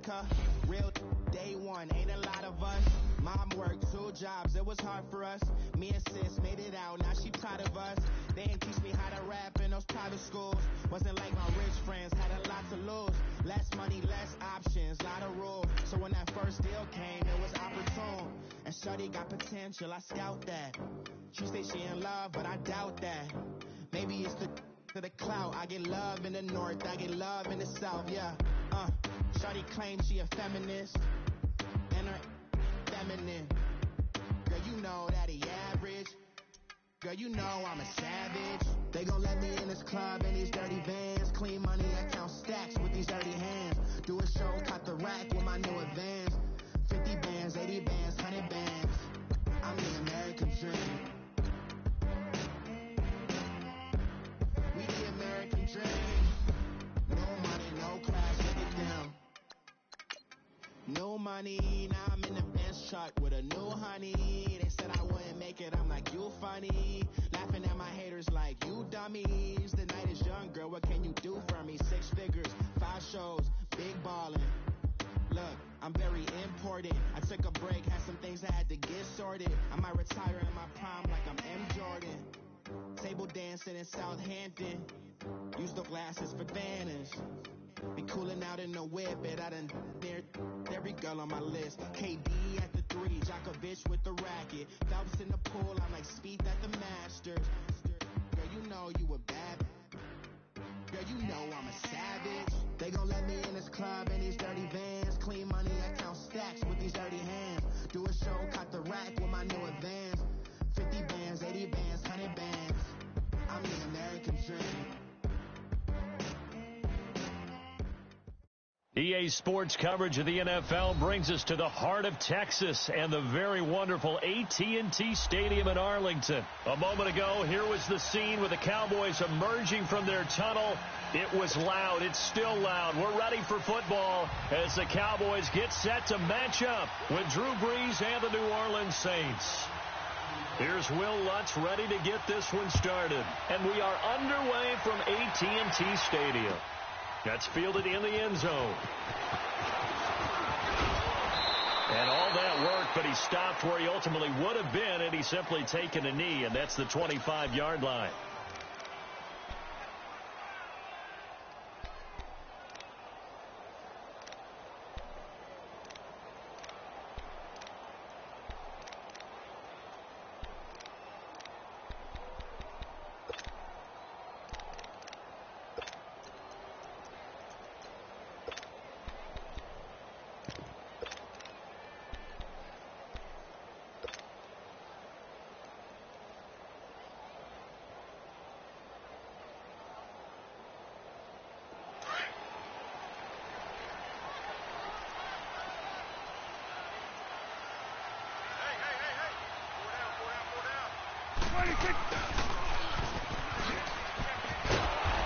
America. Real day one, ain't a lot of us. Mom worked 2 jobs, it was hard for us. Me and sis made it out, now she proud of us. They didn't teach me how to rap in those private schools. Wasn't like my rich friends, had a lot to lose. Less money, less options, lot of rules. So when that first deal came, it was opportune. And shorty got potential, I scout that. She say she in love, but I doubt that. Maybe it's the clout. I get love in the north, I get love in the south, yeah. Shorty claims she a feminist, and her feminine. Girl, you know that he average. Girl, you know I'm a savage. They gon' let me in this club in these dirty vans. Clean money, I count stacks with these dirty hands. Do a show, caught the rack with my new advance. 50 bands, 80 bands, 100 bands. I'm the American dream. We the American dream. No money, no class, look at them. No money, now I'm in the Benz truck with a new honey. They said I wouldn't make it, I'm like, you funny. Laughing at my haters like, you dummies. The night is young, girl, what can you do for me? 6 figures, 5 shows, big ballin'. Look, I'm very important. I took a break, had some things I had to get sorted. I might retire in my prime like I'm M. Jordan. Table dancing in Southampton. Use the glasses for Vanish. Be cooling out in the whip, and I done near every girl on my list. KD at the 3, Djokovic with the racket. Phelps in the pool, I'm like Spieth at the Masters. Girl, you know you a bad. Girl, you know I'm a savage. They gon' let me in this club in these dirty vans. Clean money, I count stacks with these dirty hands. Do a show, caught the rack with my new advance. 50 bands, 80 bands, 100 bands. I'm the American dream. EA Sports coverage of the NFL brings us to the heart of Texas and the very wonderful AT&T Stadium in Arlington. A moment ago, here was the scene with the Cowboys emerging from their tunnel. It was loud. It's still loud. We're ready for football as the Cowboys get set to match up with Drew Brees and the New Orleans Saints. Here's Will Lutz ready to get this one started. And we are underway from AT&T Stadium. That's fielded in the end zone. And all that work, but he stopped where he ultimately would have been, and he's simply taken a knee, and that's the 25-yard line.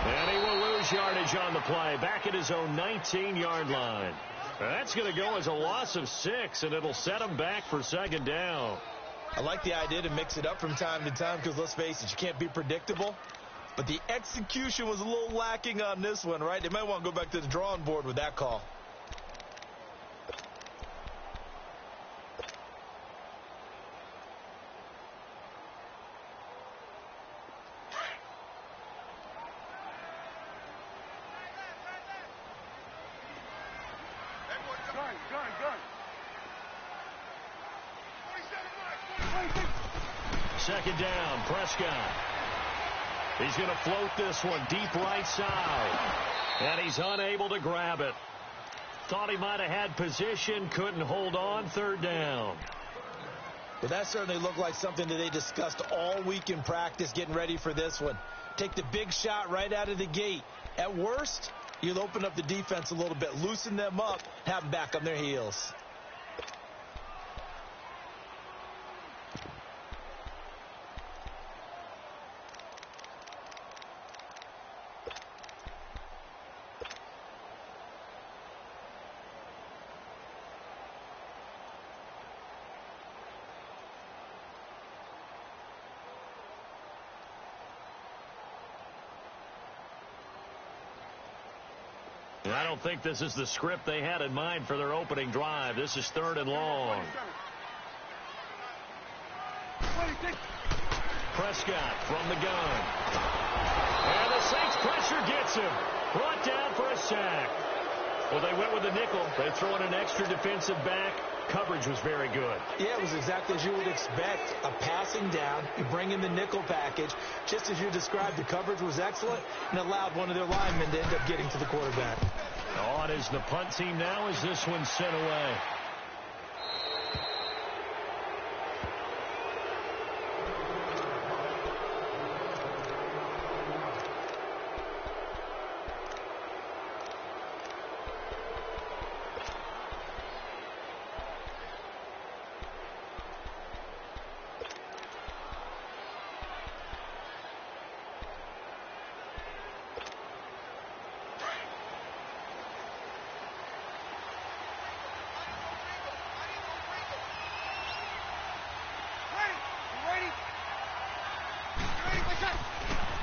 And he will lose yardage on the play, back at his own 19-yard line. That's going to go as a loss of 6, and it'll set him back for second down. I like the idea to mix it up from time to time because, let's face it, you can't be predictable. But the execution was a little lacking on this one, right? They might want to go back to the drawing board with that call. Second down, Prescott. He's going to float this one deep right side. And he's unable to grab it. Thought he might have had position, couldn't hold on, third down. Well, that certainly looked like something that they discussed all week in practice getting ready for this one. Take the big shot right out of the gate. At worst, you'll open up the defense a little bit, loosen them up, have them back on their heels. And I don't think this is the script they had in mind for their opening drive. This is 3rd and long. Prescott from the gun. And the Saints pressure gets him. Brought down for a sack. Well, they went with the nickel. They throw in an extra defensive back. Coverage was very good. Yeah, it was exactly as you would expect. A passing down. You bring in the nickel package. Just as you described, the coverage was excellent and allowed one of their linemen to end up getting to the quarterback. On is the punt team now as this one's sent away.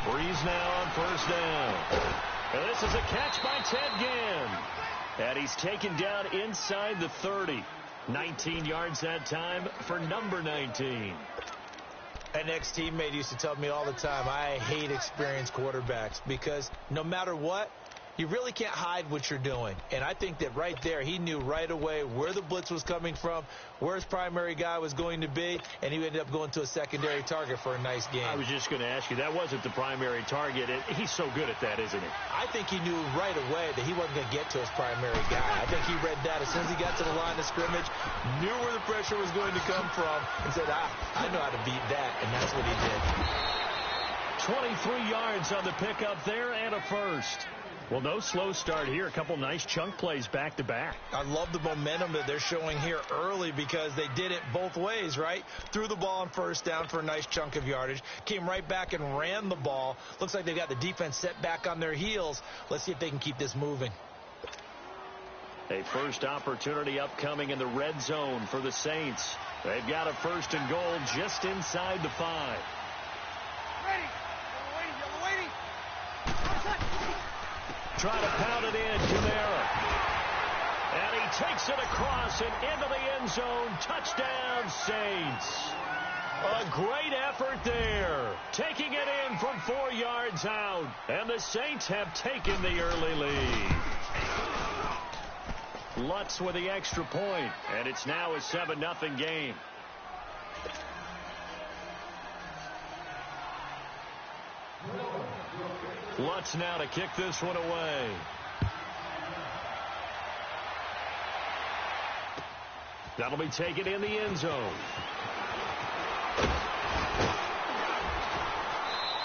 Breeze now on 1st down. And this is a catch by Ted Ginn. And he's taken down inside the 30. 19 yards that time for number 19. An ex-teammate used to tell me all the time, I hate experienced quarterbacks because no matter what, you really can't hide what you're doing. And I think that right there, he knew right away where the blitz was coming from, where his primary guy was going to be, and he ended up going to a secondary target for a nice game. I was just going to ask you, that wasn't the primary target. He's so good at that, isn't he? I think he knew right away that he wasn't going to get to his primary guy. I think he read that as soon as he got to the line of scrimmage, knew where the pressure was going to come from, and said, I know how to beat that, and that's what he did. 23 yards on the pickup there and a first. Well, no slow start here. A couple nice chunk plays back-to-back. I love the momentum that they're showing here early because they did it both ways, right? Threw the ball on 1st down for a nice chunk of yardage. Came right back and ran the ball. Looks like they got the defense set back on their heels. Let's see if they can keep this moving. A first opportunity upcoming in the red zone for the Saints. They've got a 1st and goal just inside the 5. Ready. Yellow waiting. Try to pound it in, Kamara. And he takes it across and into the end zone. Touchdown, Saints. A great effort there. Taking it in from 4 yards out. And the Saints have taken the early lead. Lutz with the extra point. And it's now a 7-0 game. Lutz now to kick this one away. That'll be taken in the end zone.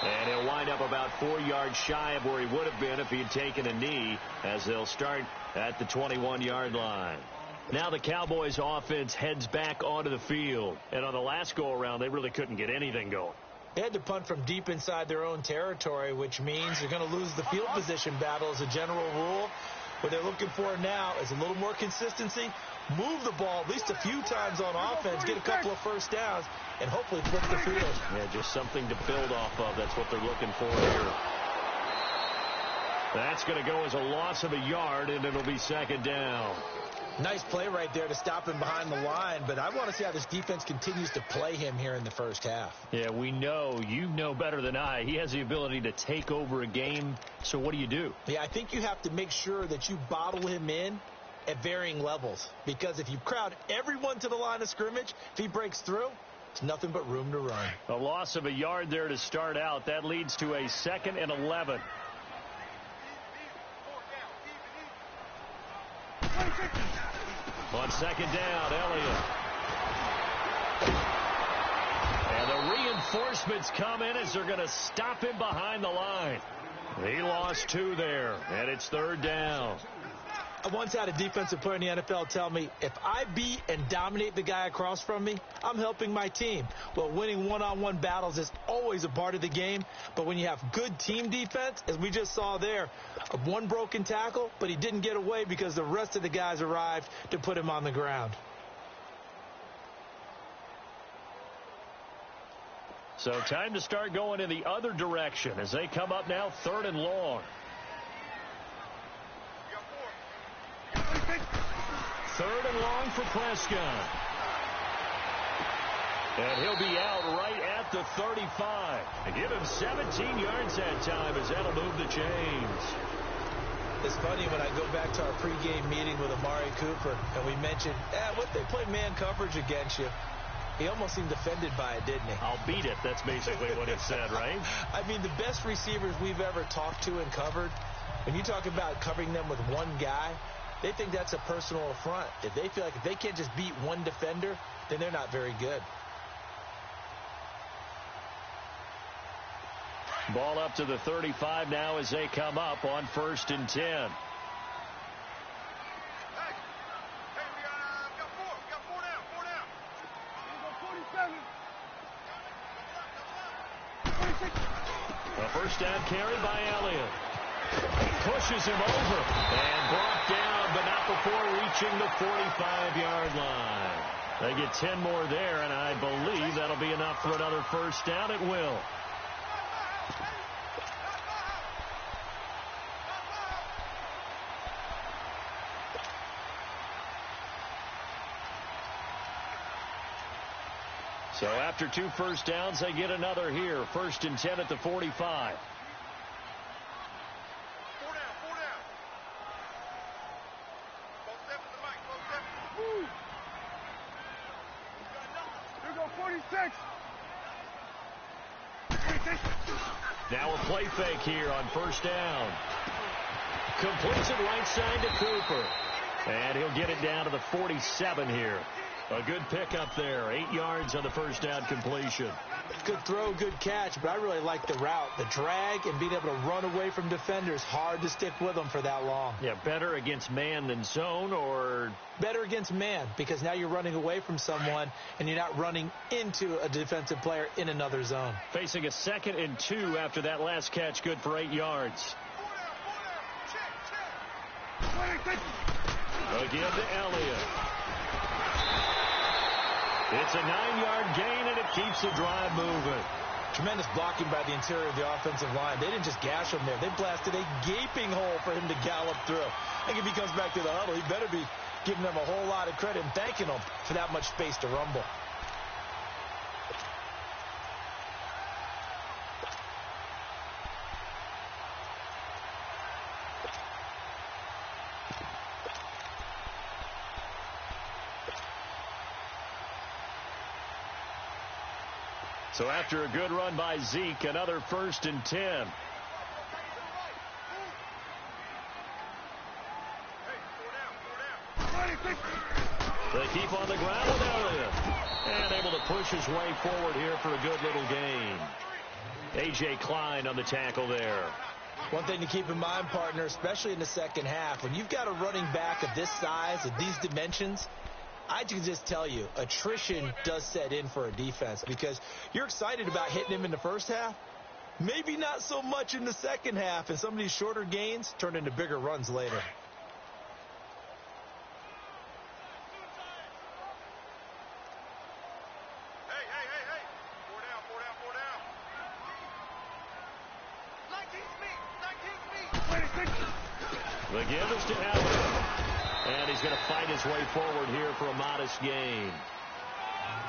And he'll wind up about 4 yards shy of where he would have been if he had taken a knee, as they'll start at the 21-yard line. Now the Cowboys offense heads back onto the field. And on the last go-around, they really couldn't get anything going. They had to punt from deep inside their own territory, which means they're going to lose the field position battle as a general rule. What they're looking for now is a little more consistency, move the ball at least a few times on offense, get a couple of 1st downs, and hopefully flip the field. Yeah, just something to build off of. That's what they're looking for here. That's going to go as a loss of a yard, and it'll be 2nd down. Nice play right there to stop him behind the line, but I want to see how this defense continues to play him here in the 1st half. Yeah, we know. You know better than I. He has the ability to take over a game, so what do you do? Yeah, I think you have to make sure that you bottle him in at varying levels, because if you crowd everyone to the line of scrimmage, if he breaks through, it's nothing but room to run. A loss of a yard there to start out. That leads to a 2nd and 11. On 2nd down, Elliott. And the reinforcements come in as they're going to stop him behind the line. He lost 2 there, and it's 3rd down. I once had a defensive player in the NFL tell me, if I beat and dominate the guy across from me, I'm helping my team. Well, winning one-on-one battles is always a part of the game, but when you have good team defense, as we just saw there, one broken tackle, but he didn't get away because the rest of the guys arrived to put him on the ground. So time to start going in the other direction as they come up now 3rd and long. third and long for Prescott. And he'll be out right at the 35. And give him 17 yards that time as that'll move the chains. It's funny when I go back to our pregame meeting with Amari Cooper, and we mentioned, what they play man coverage against you. He almost seemed offended by it, didn't he? I'll beat it. That's basically what he said, right? I mean, the best receivers we've ever talked to and covered, when you talk about covering them with one guy, they think that's a personal affront. If they feel like if they can't just beat one defender, then they're not very good. Ball up to the 35 now as they come up on 1st and 10. Hey, we got four down. We go 47. 26. A first down carry by Elliott. Pushes him over and brought down, but not before reaching the 45-yard line. They get 10 more there, and I believe that'll be enough for another first down. It will. So after 2 first downs, they get another here. 1st and 10 at the 45. Four down. Close step with the mic, close step. Woo! Here we go, 46. Now a play fake here on 1st down. Completes it right side to Cooper. And he'll get it down to the 47 here. A good pickup there. 8 yards on the first down completion. Good throw, good catch, but I really like the route. The drag and being able to run away from defenders. Hard to stick with them for that long. Yeah, better against man than zone, or? Better against man, because now you're running away from someone and you're not running into a defensive player in another zone. Facing a 2nd and 2 after that last catch, good for 8 yards. Again to Elliott. It's a 9-yard gain, and it keeps the drive moving. Tremendous blocking by the interior of the offensive line. They didn't just gash him there. They blasted a gaping hole for him to gallop through. I think if he comes back to the huddle, he better be giving them a whole lot of credit and thanking them for that much space to rumble. So after a good run by Zeke, another 1st and 10. They keep on the ground with Elliott. And able to push his way forward here for a good little gain. A.J. Klein on the tackle there. One thing to keep in mind, partner, especially in the second half, when you've got a running back of this size, of these dimensions, I can just tell you, attrition does set in for a defense because you're excited about hitting him in the first half. Maybe not so much in the second half, and some of these shorter gains turn into bigger runs later. Hey. 4 down. 19 speed. The give is to Elliott. And he's going to fight his way forward here for a modest gain.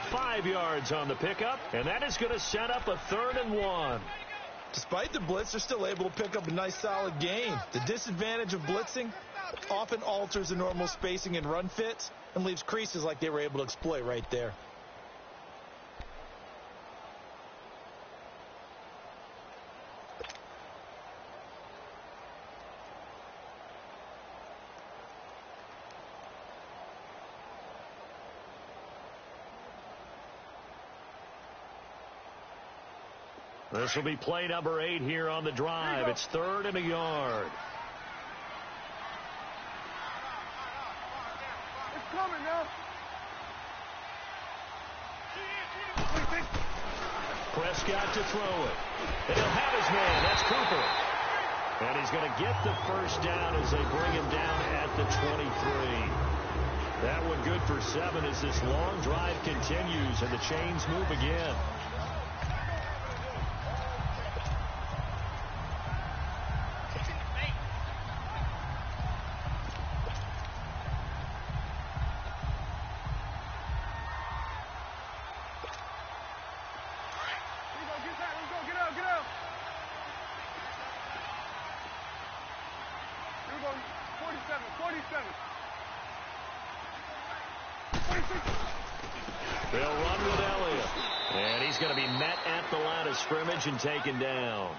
5 yards on the pickup, and that is going to set up a 3rd and 1. Despite the blitz, they're still able to pick up a nice solid gain. The disadvantage of blitzing often alters the normal spacing and run fits and leaves creases like they were able to exploit right there. This will be play number 8 here on the drive. It's 3rd and a yard. It's coming now. Prescott to throw it. And he'll have his man. That's Cooper. And he's going to get the first down as they bring him down at the 23. That one good for 7 as this long drive continues and the chains move again. They'll run with Elliott. And he's going to be met at the line of scrimmage and taken down.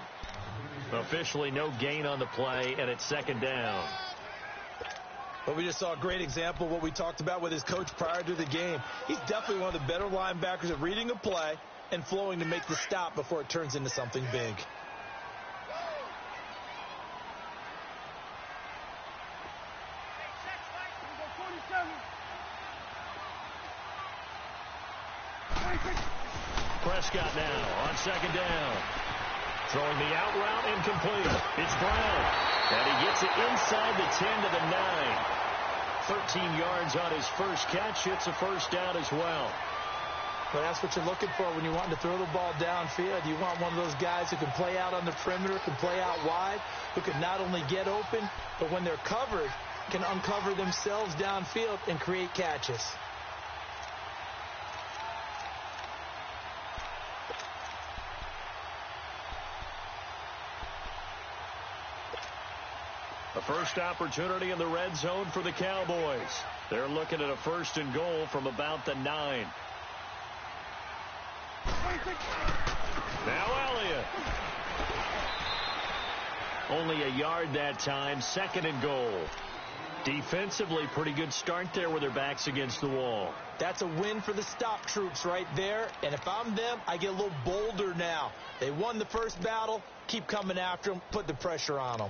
Officially no gain on the play, and it's second down. But we just saw a great example of what we talked about with his coach prior to the game. He's definitely one of the better linebackers at reading a play and flowing to make the stop before it turns into something big. Prescott now on second down. Throwing the out route incomplete. It's Brown. And he gets it inside the 10 to the 9. 13 yards on his first catch. It's a first down as well. Well, that's what you're looking for when you want to throw the ball downfield. You want one of those guys who can play out on the perimeter, can play out wide, who can not only get open, but when they're covered, can uncover themselves downfield and create catches. A first opportunity in the red zone for the Cowboys. They're looking at a first and goal from about the 9. Now Elliott. Only a yard that time. Second and goal. Defensively, pretty good start there with their backs against the wall. That's a win for the stop troops right there. And if I'm them, I get a little bolder now. They won the first battle. Keep coming after them. Put the pressure on them.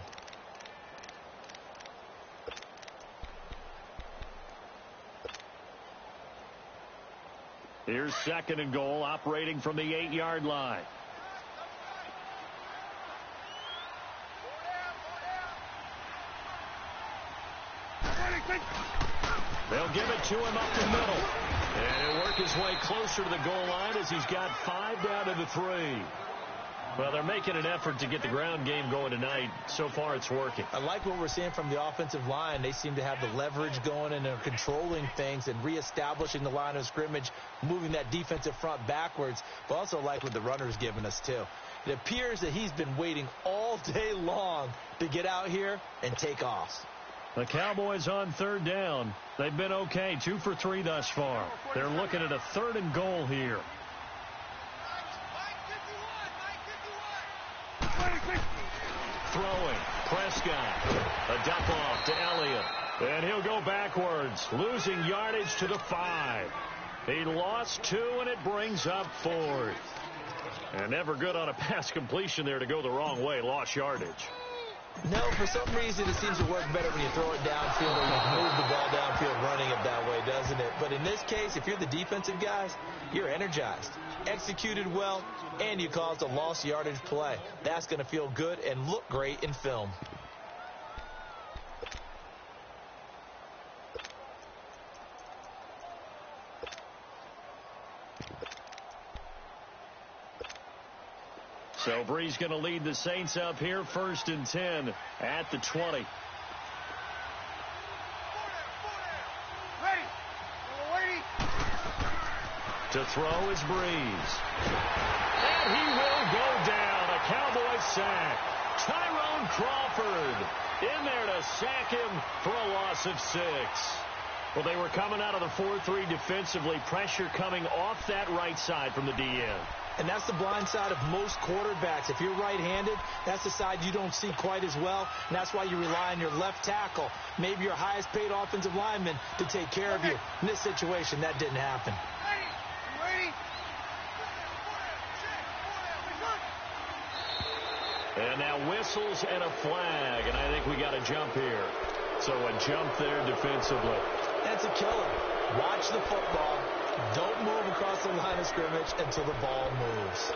Here's second and goal, operating from the 8-yard line. They'll give it to him up the middle. And he'll work his way closer to the goal line as he's got 5 down to the 3. Well, they're making an effort to get the ground game going tonight. So far, it's working. I like what we're seeing from the offensive line. They seem to have the leverage going and they're controlling things and reestablishing the line of scrimmage, moving that defensive front backwards. But also like what the runner's giving us, too. It appears that he's been waiting all day long to get out here and take off. The Cowboys on third down. They've been okay, 2 for 3 thus far. They're looking at a third and goal here. Throwing, Prescott, a dump off to Elliott, and he'll go backwards, losing yardage to the 5. He lost 2, and it brings up 4th. And never good on a pass completion there to go the wrong way, lost yardage. No, for some reason it seems to work better when you throw it downfield or you move the ball downfield running it that way, doesn't it? But in this case, if you're the defensive guys, you're energized, executed well, and you caused a lost yardage play. That's going to feel good and look great in film. So Bree's going to lead the Saints up here, 1st and 10 at the 20. To throw is Breeze. And he will go down. A Cowboy sack. Tyrone Crawford in there to sack him for a loss of 6. Well, they were coming out of the 4-3 defensively. Pressure coming off that right side from the DN. And that's the blind side of most quarterbacks. If you're right-handed, that's the side you don't see quite as well. And that's why you rely on your left tackle, maybe your highest-paid offensive lineman, to take care of you. In this situation, that didn't happen. And now whistles and a flag. And I think we got a jump here. So a jump there defensively. That's a killer. Watch the football. Don't move across the line of scrimmage until the ball moves.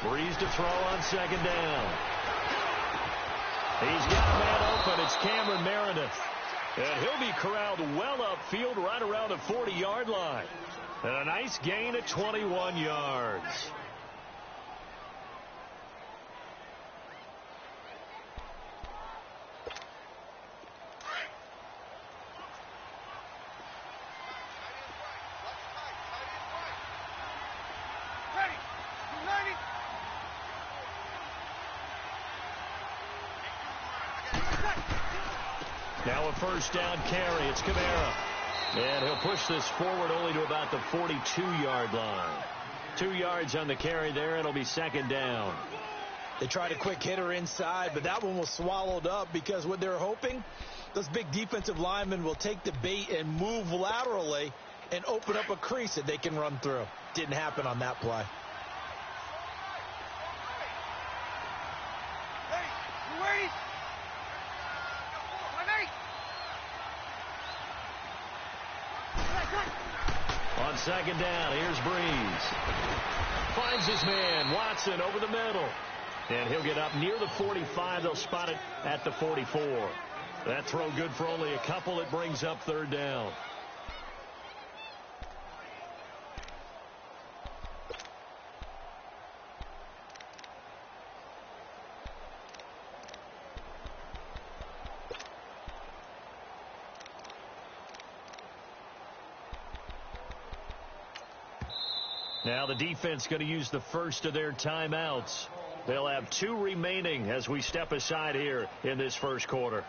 Breeze to throw on second down. He's got a man open. It's Cameron Meredith. And he'll be corralled well upfield right around the 40-yard line. And a nice gain of 21 yards. Now a first down carry. It's Kamara. And he'll push this forward only to about the 42-yard line. 2 yards on the carry there. It'll be second down. They tried a quick hitter inside, but that one was swallowed up because what they're hoping, those big defensive linemen will take the bait and move laterally and open up a crease that they can run through. Didn't happen on that play. On second down, here's Breeze. Finds his man, Watson, over the middle. And he'll get up near the 45. They'll spot it at the 44. That throw good for only a couple. It brings up third down. Now the defense going to use the first of their timeouts. They'll have 2 remaining as we step aside here in this first quarter.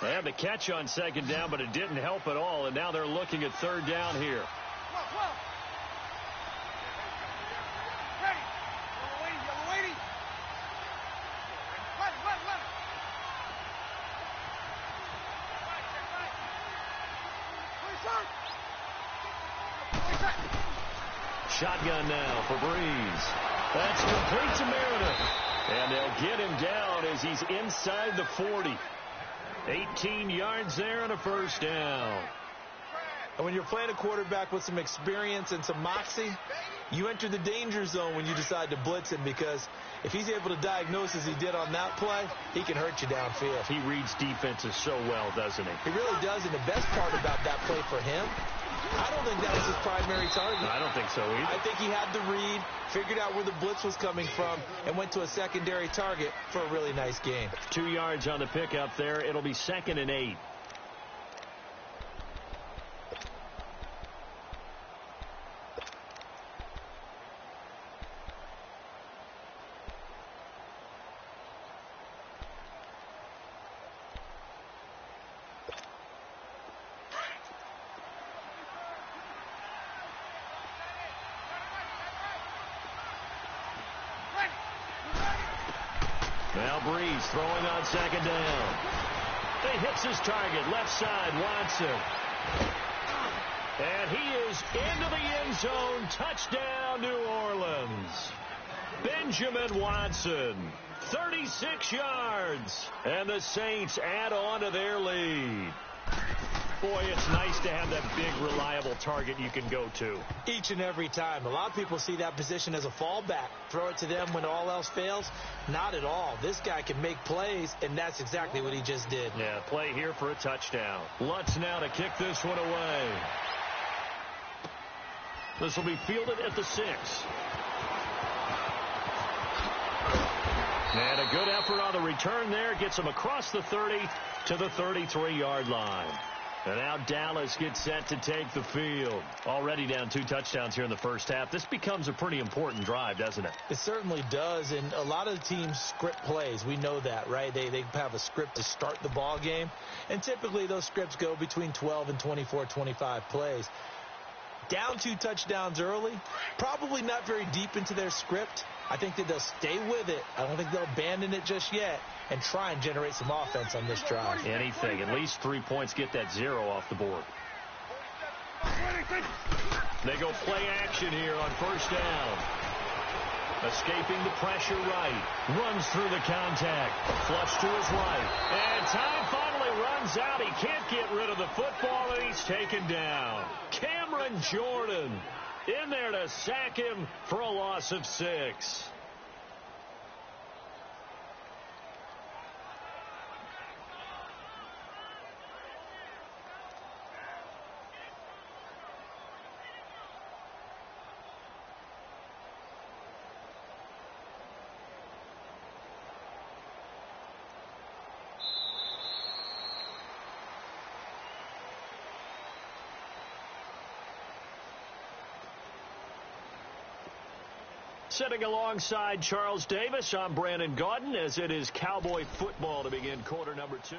They had the catch on second down, but it didn't help at all, and now they're looking at third down here. Shotgun now for Breeze. That's complete to Meredith. And they'll get him down as he's inside the 40. 18 yards there and a first down. And when you're playing a quarterback with some experience and some moxie, you enter the danger zone when you decide to blitz him, because if he's able to diagnose as he did on that play, he can hurt you downfield. He reads defenses so well, doesn't he? He really does, and the best part about that play for him, I don't think that was his primary target. I don't think so either. I think he had the read, figured out where the blitz was coming from, and went to a secondary target for a really nice game. 2 yards on the pickup there. It'll be 2nd and 8. Now Breeze throwing on second down. He hits his target, left side, Watson. And he is into the end zone. Touchdown, New Orleans. Benjamin Watson, 36 yards. And the Saints add on to their lead. Boy, it's nice to have that big, reliable target you can go to. Each and every time. A lot of people see that position as a fallback. Throw it to them when all else fails. Not at all. This guy can make plays, and that's exactly what he just did. Yeah, play here for a touchdown. Lutz now to kick this one away. This will be fielded at the 6. And a good effort on the return there. Gets him across the 30 to the 33-yard line. And now Dallas gets set to take the field. Already down 2 touchdowns here in the first half. This becomes a pretty important drive, doesn't it? It certainly does, and a lot of the teams script plays. We know that, right? They have a script to start the ball game, and typically those scripts go between 12 and 24, 25 plays. Down 2 touchdowns early, probably not very deep into their script. I think that they'll stay with it. I don't think they'll abandon it just yet and try and generate some offense on this drive. Anything. At least 3 points, get that 0 off the board. They go play action here on first down. Escaping the pressure right. Runs through the contact. Flush to his right. And time finally runs out. He can't get rid of the football, and he's taken down. Cameron Jordan in there to sack him for a loss of 6. Sitting alongside Charles Davis, I'm Brandon Gaudin, as it is Cowboy football to begin quarter number 2.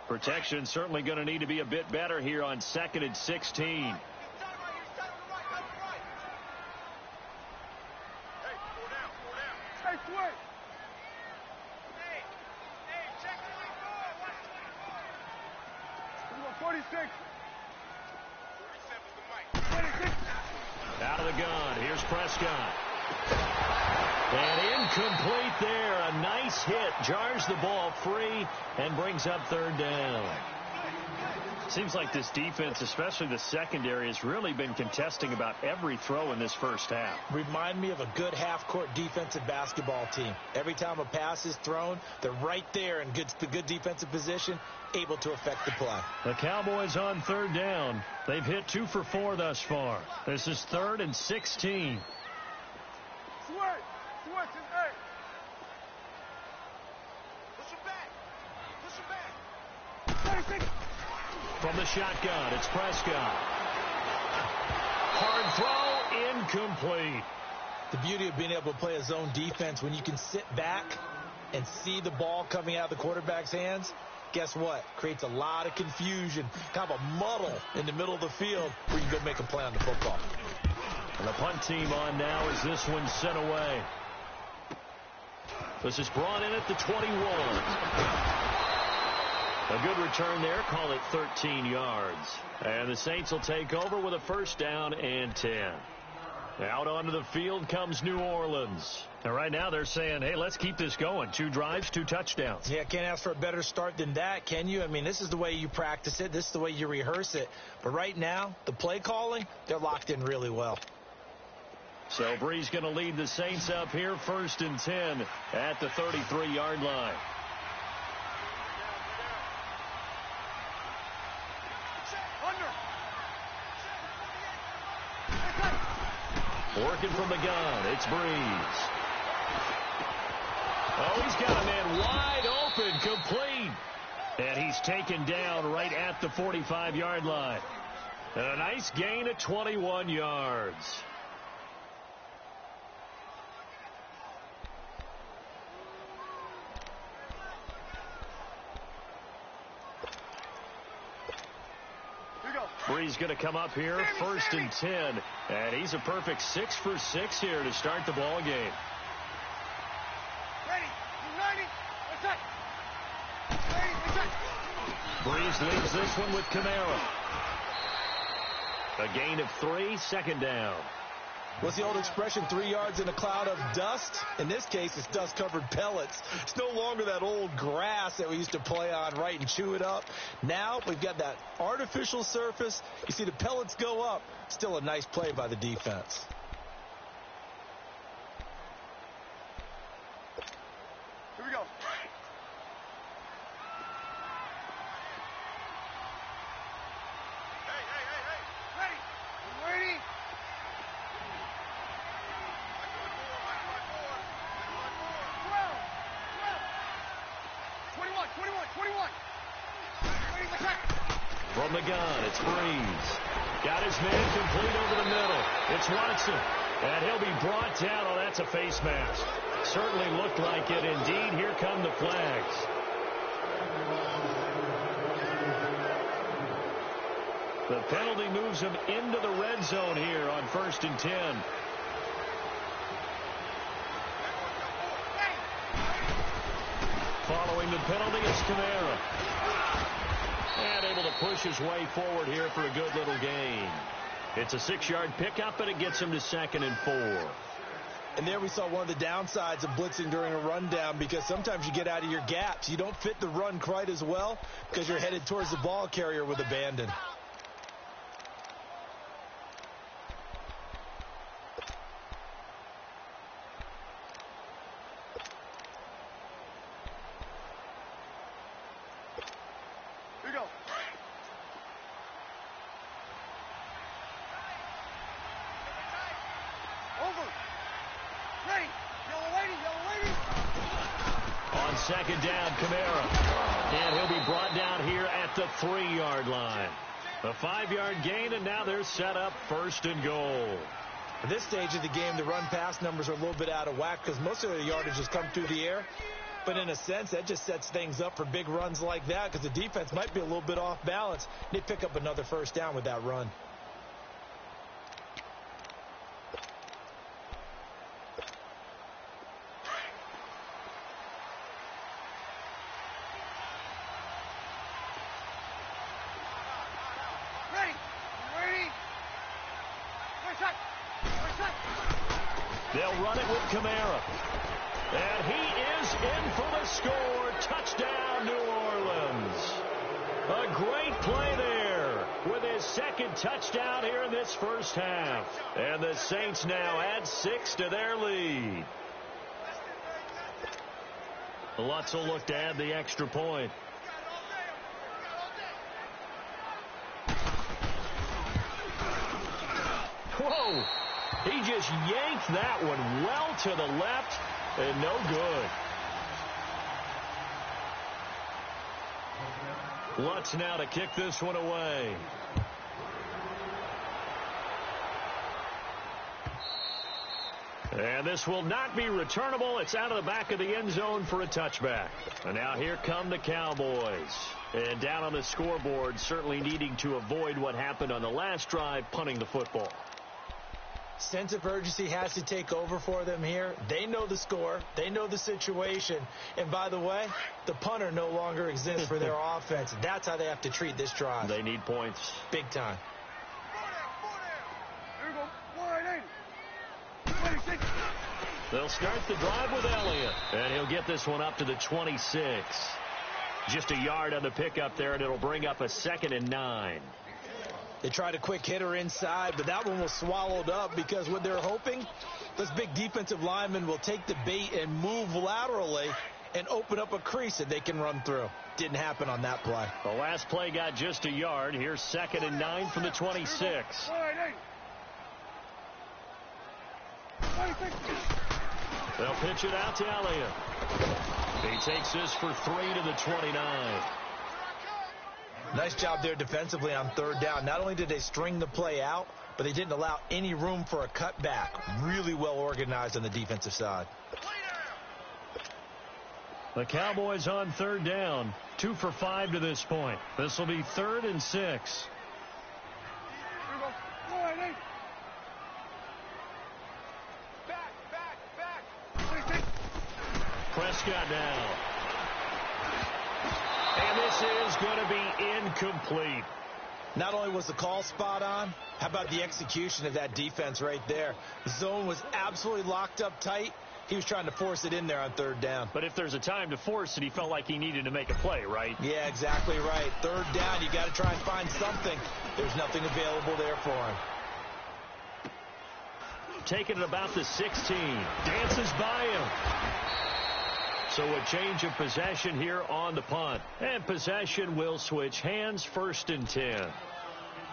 Protection certainly going to need to be a bit better here on 2nd and 16. Hey, 46. 46. Out of the gun. Here's Prescott. And incomplete there. A nice hit. Jars the ball free and brings up 3rd down. Seems like this defense, especially the secondary, has really been contesting about every throw in this first half. Remind me of a good half-court defensive basketball team. Every time a pass is thrown, they're right there in the good defensive position, able to affect the play. The Cowboys on 3rd down. They've hit 2 for 4 thus far. This is 3rd and 16. From the shotgun, it's Prescott. Hard throw, incomplete. The beauty of being able to play a zone defense, when you can sit back and see the ball coming out of the quarterback's hands, guess what? Creates a lot of confusion, kind of a muddle in the middle of the field where you can go make a play on the football. And the punt team on now as this one's sent away. This is brought in at the 21. A good return there. Call it 13 yards. And the Saints will take over with a 1st down and 10. Out onto the field comes New Orleans. And right now they're saying, hey, let's keep this going. 2 drives, 2 touchdowns. Yeah, can't ask for a better start than that, can you? I mean, this is the way you practice it. This is the way you rehearse it. But right now, the play calling, they're locked in really well. So Bree's going to lead the Saints up here, 1st and 10 at the 33-yard line. Working from the gun, it's Breeze. Oh, he's got a man wide open, complete. And he's taken down right at the 45-yard line. And a nice gain of 21 yards. Breeze going to come up here, 1st and 10. And he's a perfect 6 for 6 here to start the ball game. Breeze leads this one with Kamara. A gain of 3, 2nd down. What's the old expression, 3 yards in a cloud of dust? In this case, it's dust-covered pellets. It's no longer that old grass that we used to play on, right, and chew it up. Now we've got that artificial surface. You see the pellets go up. Still a nice play by the defense. Here we go. Ready? 21. From the gun, it's Breeze. Got his man complete over the middle. It's Watson. And he'll be brought down. Oh, that's a face mask. Certainly looked like it. Indeed, here come the flags. The penalty moves him into the red zone here on 1st and 10. Following the penalty, it's Kamara. And able to push his way forward here for a good little gain. It's a 6-yard pickup, and it gets him to 2nd and 4. And there we saw one of the downsides of blitzing during a rundown, because sometimes you get out of your gaps. You don't fit the run quite as well because you're headed towards the ball carrier with abandon. Here we go. Over. Ready. Yellow lady. On 2nd down, Kamara. And he'll be brought down here at the 3-yard line. A 5-yard gain, and now they're set up 1st and goal. At this stage of the game, the run-pass numbers are a little bit out of whack because most of the yardage has come through the air. But in a sense, that just sets things up for big runs like that because the defense might be a little bit off balance. They pick up another 1st down with that run. They'll run it with Kamara. And he is in for the score. Touchdown, New Orleans. A great play there with his 2nd touchdown here in this 1st half. And the Saints now add 6 to their lead. Lutz will look to add the extra point. Whoa! He just yanked that one well to the left and no good. Lutz now to kick this one away. And this will not be returnable. It's out of the back of the end zone for a touchback. And now here come the Cowboys. And down on the scoreboard, certainly needing to avoid what happened on the last drive, punting the football. Sense of urgency has to take over for them here. They know the score. They know the situation. And by the way, the punter no longer exists for their offense. That's how they have to treat this drive. They need points. Big time. Here we go. 26. They'll start the drive with Elliott. And he'll get this one up to the 26. Just a yard on the pickup there, and it'll bring up a 2nd and 9. They tried a quick hitter inside, but that one was swallowed up because what they're hoping, those big defensive linemen will take the bait and move laterally and open up a crease that they can run through. Didn't happen on that play. The last play got just a yard. Here's 2nd and 9 from the 26. They'll pitch it out to Elliott. He takes this for 3 to the 29. Nice job there defensively on 3rd down. Not only did they string the play out, but they didn't allow any room for a cutback. Really well organized on the defensive side. The Cowboys on 3rd down. 2 for 5 to this point. This will be 3rd and 6. Prescott now. And this is going to be incomplete. Not only was the call spot on, how about the execution of that defense right there? The zone was absolutely locked up tight. He was trying to force it in there on 3rd down. But if there's a time to force it, he felt like he needed to make a play, right? Yeah, exactly right. 3rd down, you got to try and find something. There's nothing available there for him. Taking it about the 16. Dances by him. So a change of possession here on the punt. And possession will switch hands. 1st and 10.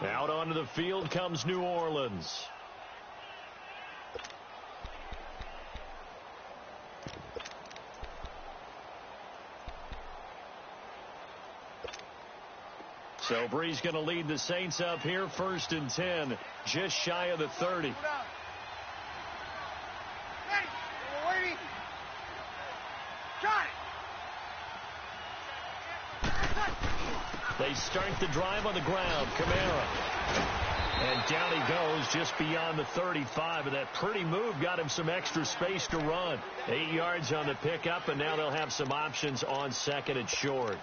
Out onto the field comes New Orleans. So Bree's going to lead the Saints up here. 1st and 10. Just shy of the 30. They start the drive on the ground. Kamara. And down he goes just beyond the 35. And that pretty move got him some extra space to run. 8 yards on the pickup, and now they'll have some options on 2nd and short.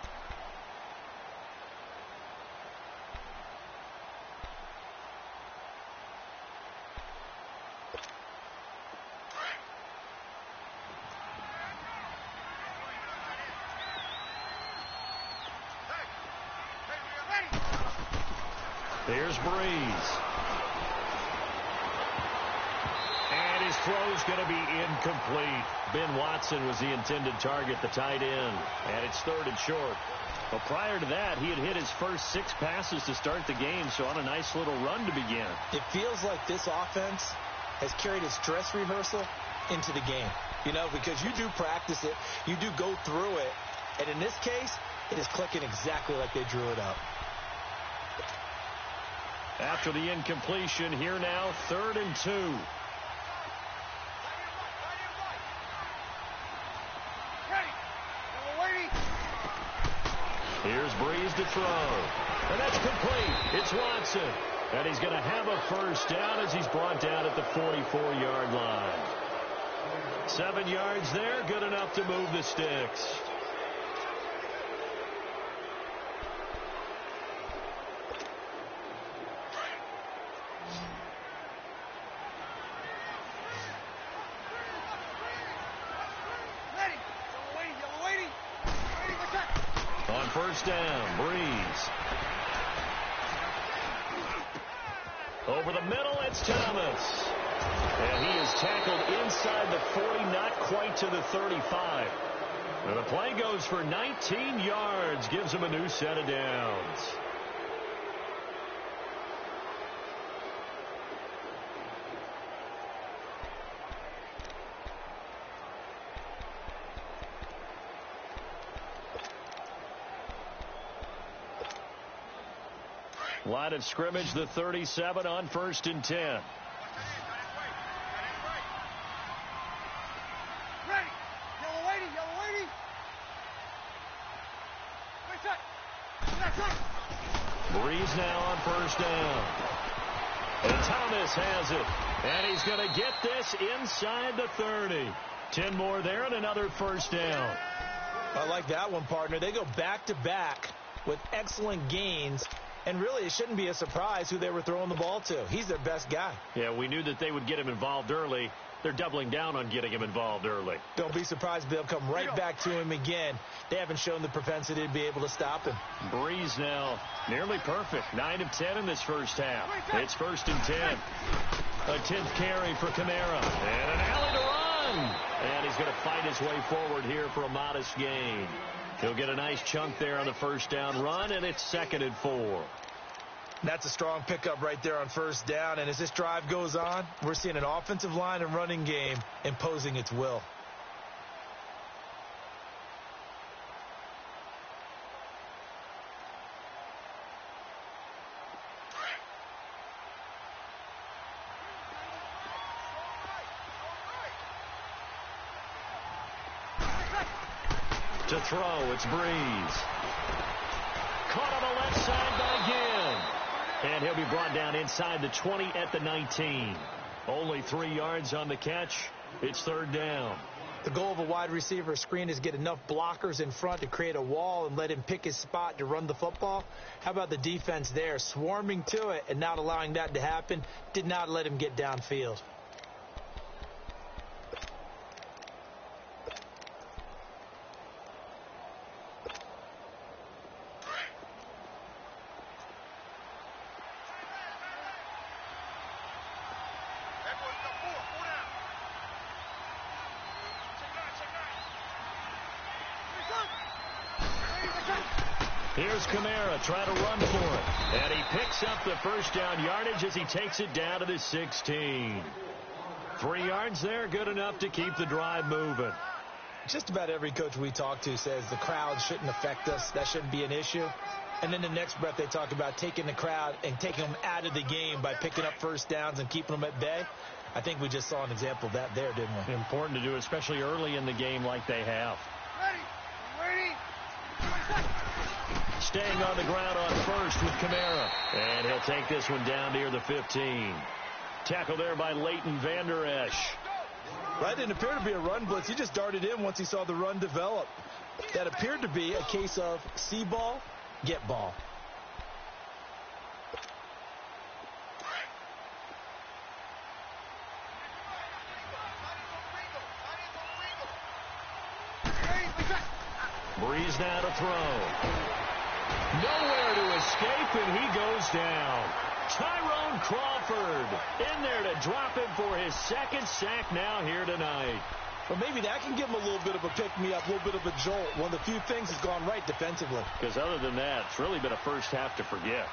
Here's Breeze. And his throw's going to be incomplete. Ben Watson was the intended target, the tight end. And it's 3rd and short. Well, prior to that, he had hit his first 6 passes to start the game, so on a nice little run to begin. It feels like this offense has carried its dress rehearsal into the game. You know, because you do practice it, you do go through it, and in this case, it is clicking exactly like they drew it up. After the incompletion, here now, 3rd and 2. Here's Breeze to throw. And that's complete. It's Watson. And he's going to have a first down as he's brought down at the 44-yard line. 7 yards there, good enough to move the sticks. On first down, Breeze. Over the middle, it's Thomas. And he is tackled inside the 40, not quite to the 35. And the play goes for 19 yards, gives him a new set of downs. Line of scrimmage, the 37 on 1st and 10. Ready. Yellow lady, yellow lady. That's it. Breeze now on first down. And Thomas has it. And he's going to get this inside the 30. 10 more there and another first down. I like that one, partner. They go back-to-back with excellent gains. And really, it shouldn't be a surprise who they were throwing the ball to. He's their best guy. Yeah, we knew that they would get him involved early. They're doubling down on getting him involved early. Don't be surprised if they'll come right back to him again. They haven't shown the propensity to be able to stop him. Breeze now nearly perfect. 9 of 10 in this first half. It's 1st and 10. A 10th carry for Kamara. And an alley to run. And he's going to fight his way forward here for a modest gain. He'll get a nice chunk there on the first down run, and it's 2nd and 4. That's a strong pickup right there on first down. And as this drive goes on, we're seeing an offensive line and running game imposing its will. To throw, it's Breeze. Caught on the left side by Gibb. And he'll be brought down inside the 20 at the 19. Only 3 yards on the catch. It's 3rd down. The goal of a wide receiver screen is get enough blockers in front to create a wall and let him pick his spot to run the football. How about the defense there, swarming to it and not allowing that to happen? Did not let him get downfield. Here's Kamara trying to run for it. And he picks up the first down yardage as he takes it down to the 16. 3 yards there, good enough to keep the drive moving. Just about every coach we talk to says the crowd shouldn't affect us. That shouldn't be an issue. And then the next breath they talk about taking the crowd and taking them out of the game by picking up first downs and keeping them at bay. I think we just saw an example of that there, didn't we? Important to do, especially early in the game like they have. Ready. Staying on the ground on first with Kamara. And he'll take this one down near the 15. Tackle there by Leighton Vander Esch. That didn't appear to be a run blitz. He just darted in once he saw the run develop. That appeared to be a case of see ball, get ball. Breeze now to throw. Nowhere to escape, and he goes down. Tyrone Crawford in there to drop him for his second sack now here tonight. Well, maybe that can give him a little bit of a pick-me-up, a little bit of a jolt. One of the few things has gone right defensively. Because other than that, it's really been a first half to forget.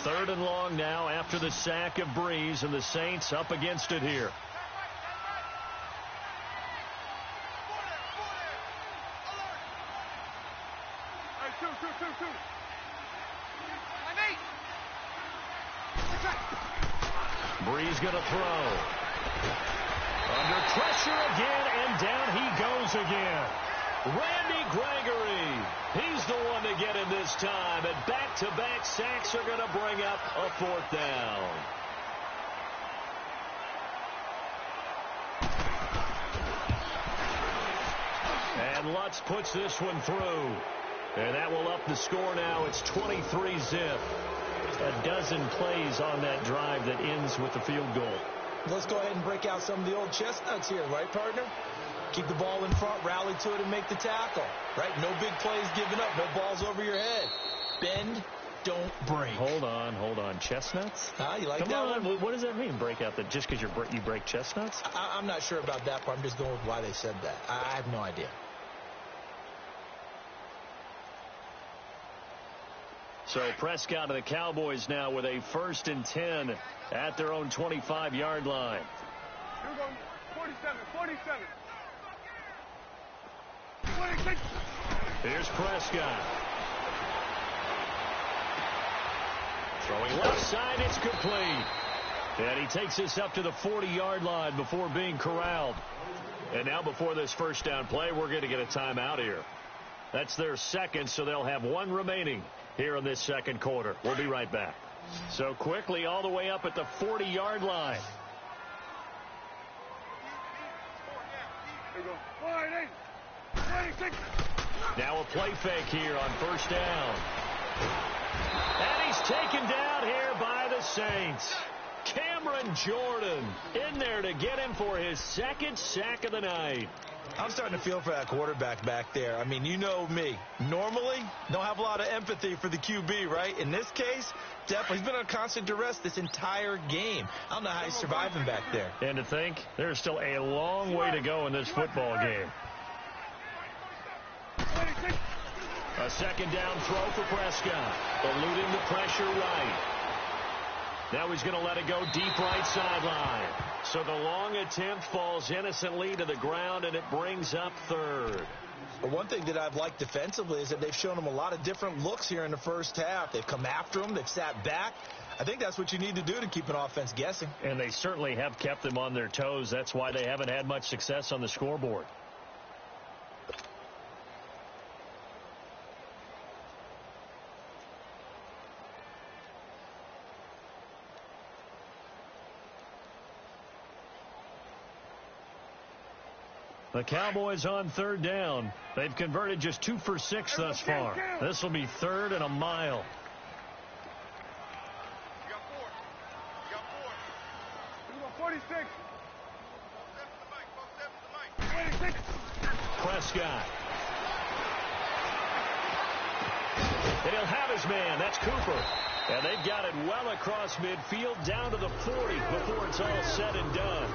Third and long now after the sack of Breeze, and the Saints up against it here. Breeze going to throw. Under pressure again, and down he goes again. Randy Gregory, he's the one to get him this time, and back-to-back sacks are going to bring up a fourth down. And Lutz puts this one through, and that will up the score now. It's 23-zip. A dozen plays on that drive that ends with the field goal. Let's go ahead and break out some of the old chestnuts here, right, partner? Keep the ball in front, rally to it, and make the tackle, right? No big plays given up, no balls over your head. Bend, don't break. Hold on. Chestnuts? You like Come that on. one? What does that mean, break out? That just because you break chestnuts? I'm not sure about that part. I'm just going with why they said that. I have no idea. So Prescott and the Cowboys now with a 1st and 10 at their own 25-yard line. 47. 26. Here's Prescott. Throwing left side, it's complete. And he takes this up to the 40-yard line before being corralled. And now before this first down play, we're going to get a timeout here. That's their second, so they'll have one remaining here in this second quarter. We'll be right back. So quickly all the way up at the 40-yard line. There you go. 26. Now a play fake here on first down. And he's taken down here by the Saints. Cameron Jordan in there to get him for his second sack of the night. I'm starting to feel for that quarterback back there. I mean, you know me. Normally, don't have a lot of empathy for the QB, right? In this case, definitely. He's been on constant duress this entire game. I don't know how he's surviving back there. And to think, there's still a long way to go in this football game. A second down throw for Prescott. Eluding the pressure right. Now he's going to let it go deep right sideline. So the long attempt falls innocently to the ground, and it brings up third. But one thing that I've liked defensively is that they've shown him a lot of different looks here in the first half. They've come after him. They've sat back. I think that's what you need to do to keep an offense guessing. And they certainly have kept them on their toes. That's why they haven't had much success on the scoreboard. The Cowboys on third down. They've converted just 2 for 6 thus far. This will be 3rd and a mile. You got 4. 46. 26. Prescott. And he'll have his man. That's Cooper. And they've got it well across midfield down to the 40 before it's all said and done.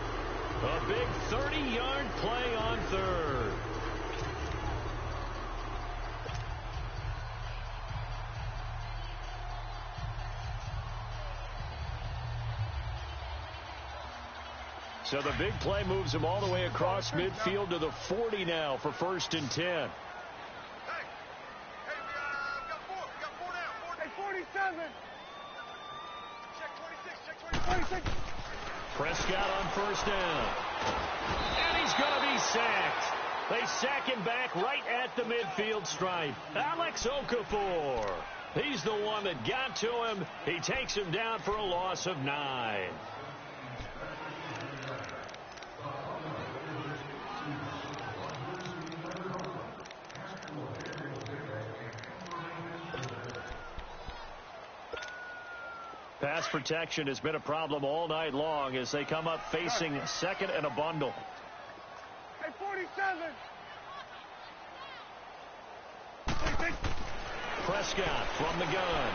A big 30-yard play on third. So the big play moves him all the way across midfield to the 40 now for 1st and 10. Hey, we got 4. We got 4 now. Hey, 47. Check 26. 26. Prescott on first down. And he's going to be sacked. They sack him back right at the midfield stripe. Alex Okafor. He's the one that got to him. He takes him down for a loss of 9. Pass protection has been a problem all night long as they come up facing second and a bundle. Prescott from the gun.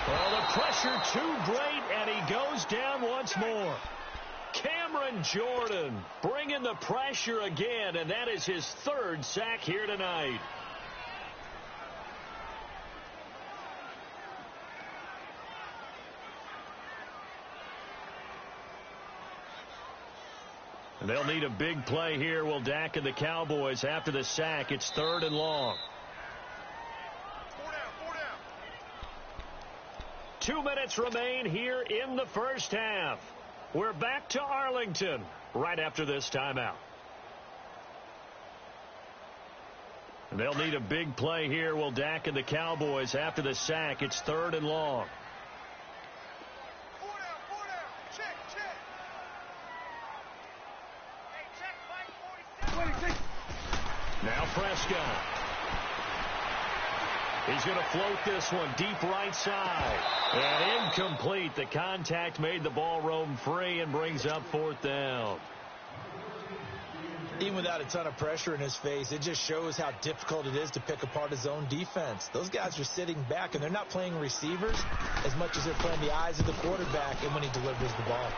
Well, the pressure too great, and he goes down once more. Cameron Jordan bringing the pressure again, and that is his third sack here tonight. And they'll need a big play here. Will Dak and the Cowboys after the sack. It's 3rd and long. 2 minutes remain here in the first half. We're back to Arlington right after this timeout. And they'll need a big play here. Will Dak and the Cowboys after the sack. It's 3rd and long. Now Prescott. He's going to float this one deep right side. And incomplete. The contact made the ball roam free and brings up 4th down. Even without a ton of pressure in his face, it just shows how difficult it is to pick apart his own defense. Those guys are sitting back, and they're not playing receivers as much as they're playing the eyes of the quarterback and when he delivers the ball.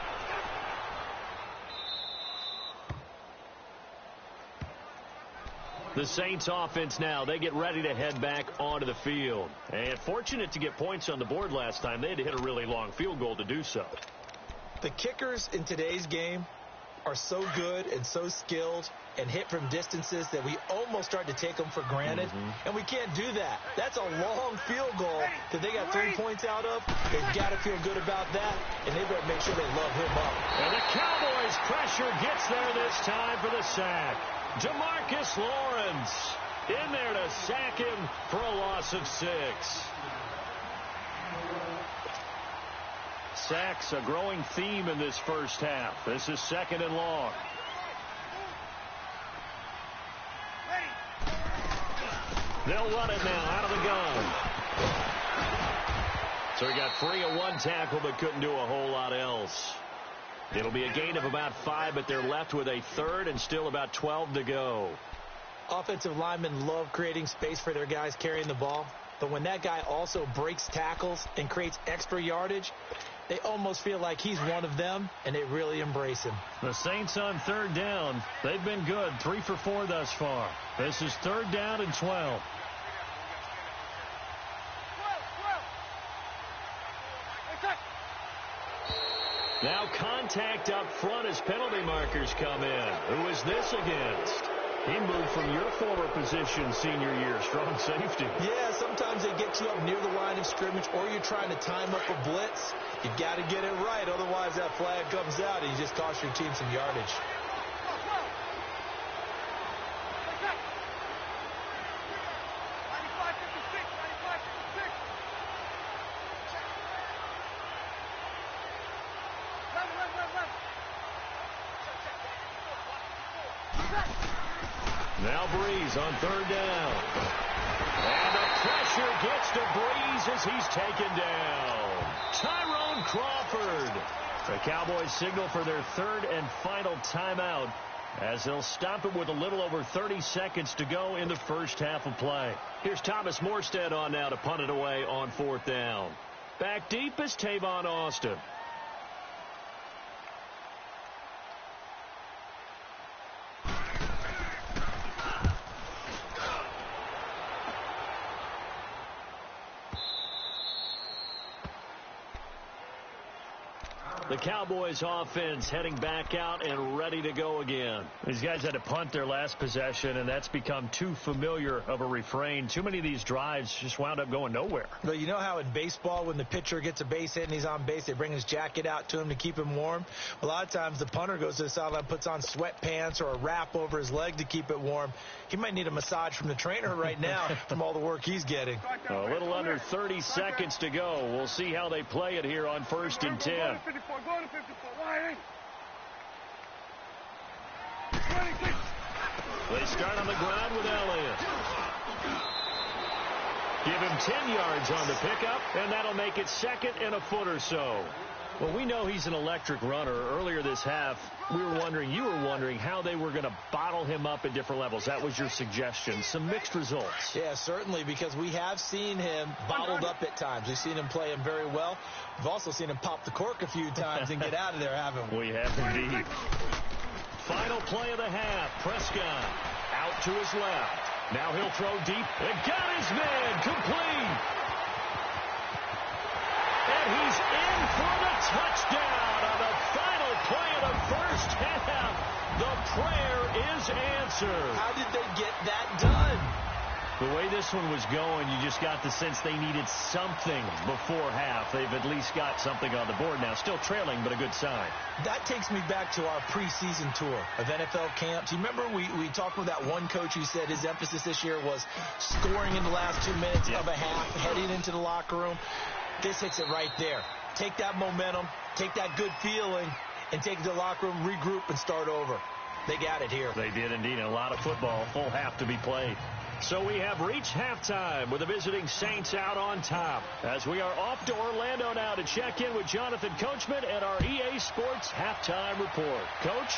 The Saints offense now, they get ready to head back onto the field. And fortunate to get points on the board last time. They had to hit a really long field goal to do so. The kickers in today's game are so good and so skilled and hit from distances that we almost start to take them for granted. And we can't do that. That's a long field goal that they got 3 points out of. They've got to feel good about that, and they better make sure they love him up. And the Cowboys' pressure gets there this time for the sack. Jamarcus Lawrence in there to sack him for a loss of 6. Sacks a growing theme in this first half. This is 2nd and long. They'll run it now out of the gun. So he got free of one tackle but couldn't do a whole lot else. It'll be a gain of about 5, but they're left with a 3rd and still about 12 to go. Offensive linemen love creating space for their guys carrying the ball, but when that guy also breaks tackles and creates extra yardage, they almost feel like he's one of them, and they really embrace him. The Saints on 3rd down. They've been good, 3 for 4 thus far. This is 3rd down and 12. Now contact up front as penalty markers come in. Who is this against? He moved from your former position senior year, strong safety. Yeah, sometimes they get you up near the line of scrimmage, or you're trying to time up a blitz. You got to get it right, otherwise that flag comes out and you just cost your team some yardage. Now Breeze on 3rd down. And the pressure gets to Breeze as he's taken down. Tyrone Crawford. The Cowboys signal for their 3rd and final timeout as they'll stop it with a little over 30 seconds to go in the first half of play. Here's Thomas Morstead on now to punt it away on 4th down. Back deep is Tavon Austin. The Cowboys offense heading back out and ready to go again. These guys had to punt their last possession, and that's become too familiar of a refrain. Too many of these drives just wound up going nowhere. But you know how in baseball, when the pitcher gets a base hit and he's on base, they bring his jacket out to him to keep him warm? A lot of times the punter goes to the sideline, puts on sweatpants or a wrap over his leg to keep it warm. He might need a massage from the trainer right now from all the work he's getting. A little under 30 seconds to go. We'll see how they play it here on 1st and 10. Go to 54. Why? They start on the ground with Elliott. Give him 10 yards on the pickup, and that'll make it 2nd and a foot or so. Well, we know he's an electric runner. Earlier this half, you were wondering how they were going to bottle him up at different levels. That was your suggestion. Some mixed results. Yeah, certainly, because we have seen him bottled up at times. We've seen him play him very well. We've also seen him pop the cork a few times and get out of there, haven't we? We have indeed. Final play of the half. Prescott out to his left. Now he'll throw deep. And got his man complete. And he's in for the touchdown on the final play of the first half. The prayer is answered. How did they get that done? The way this one was going, you just got the sense they needed something before half. They've at least got something on the board now. Still trailing, but a good sign. That takes me back to our preseason tour of NFL camps. You remember we talked with that one coach who said his emphasis this year was scoring in the last 2 minutes of a half, heading into the locker room. This hits it right there. Take that momentum, take that good feeling, and take it to the locker room, regroup, and start over. They got it here. They did indeed. A lot of football, full half to be played. So we have reached halftime with the visiting Saints out on top. As we are off to Orlando now to check in with Jonathan Coachman and our EA Sports halftime report. Coach?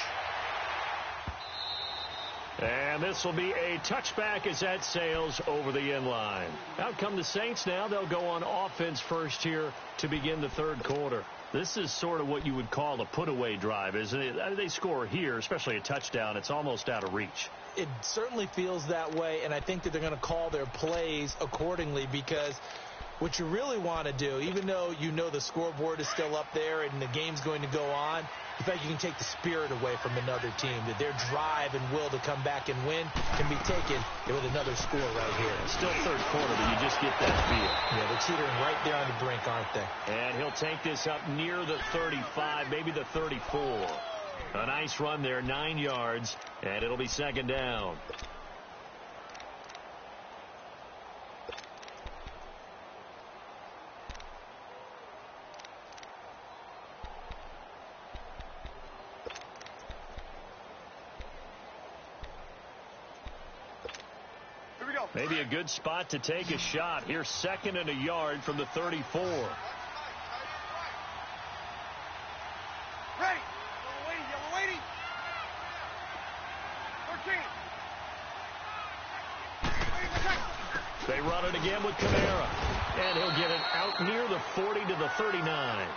And this will be a touchback as that sails over the inline. Out come the Saints now. They'll go on offense first here to begin the third quarter. This is sort of what you would call a put-away drive, isn't it? They score here, especially a touchdown. It's almost out of reach. It certainly feels that way, and I think that they're going to call their plays accordingly, because what you really want to do, even though you know the scoreboard is still up there and the game's going to go on, in fact, you can take the spirit away from another team, that their drive and will to come back and win can be taken with another score right here. Still third quarter, but you just get that feel. Yeah, they're teetering right there on the brink, aren't they? And he'll take this up near the 35, maybe the 34. A nice run there, 9 yards, and it'll be second down. Maybe a good spot to take a shot. Here's second and a yard from the 34. Ready. Yellow waiting. 13. They run it again with Kamara. And he'll get it out near the 40 to the 39.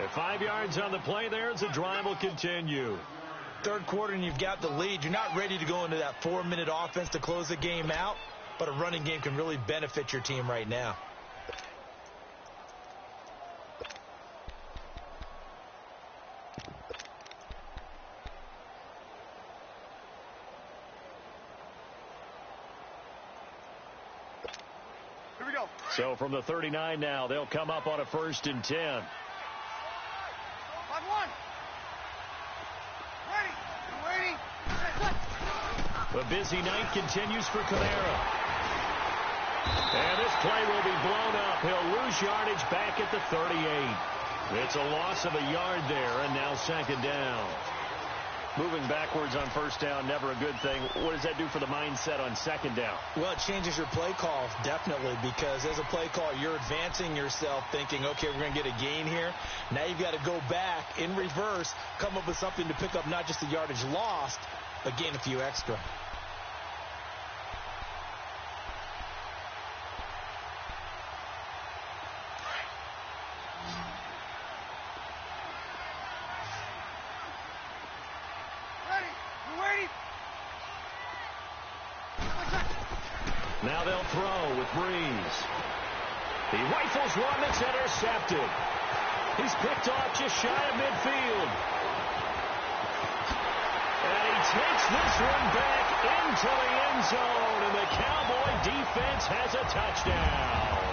At 5 yards on the play there, as the drive will continue. Third quarter and you've got the lead. You're not ready to go into that 4-minute offense to close the game out. But a running game can really benefit your team right now. Here we go. So from the 39 now, they'll come up on a 1st and 10. 5-1. Ready. Waiting. The busy night continues for Kamara. And this play will be blown up. He'll lose yardage back at the 38. It's a loss of a yard there, and now second down. Moving backwards on first down, never a good thing. What does that do for the mindset on second down? Well, it changes your play call, definitely, because as a play call, you're advancing yourself thinking, okay, we're going to get a gain here. Now you've got to go back in reverse, come up with something to pick up not just the yardage lost, but gain a few extra. Now they'll throw with Breeze. He rifles one that's intercepted. He's picked off just shy of midfield. And he takes this one back into the end zone, and the Cowboy defense has a touchdown.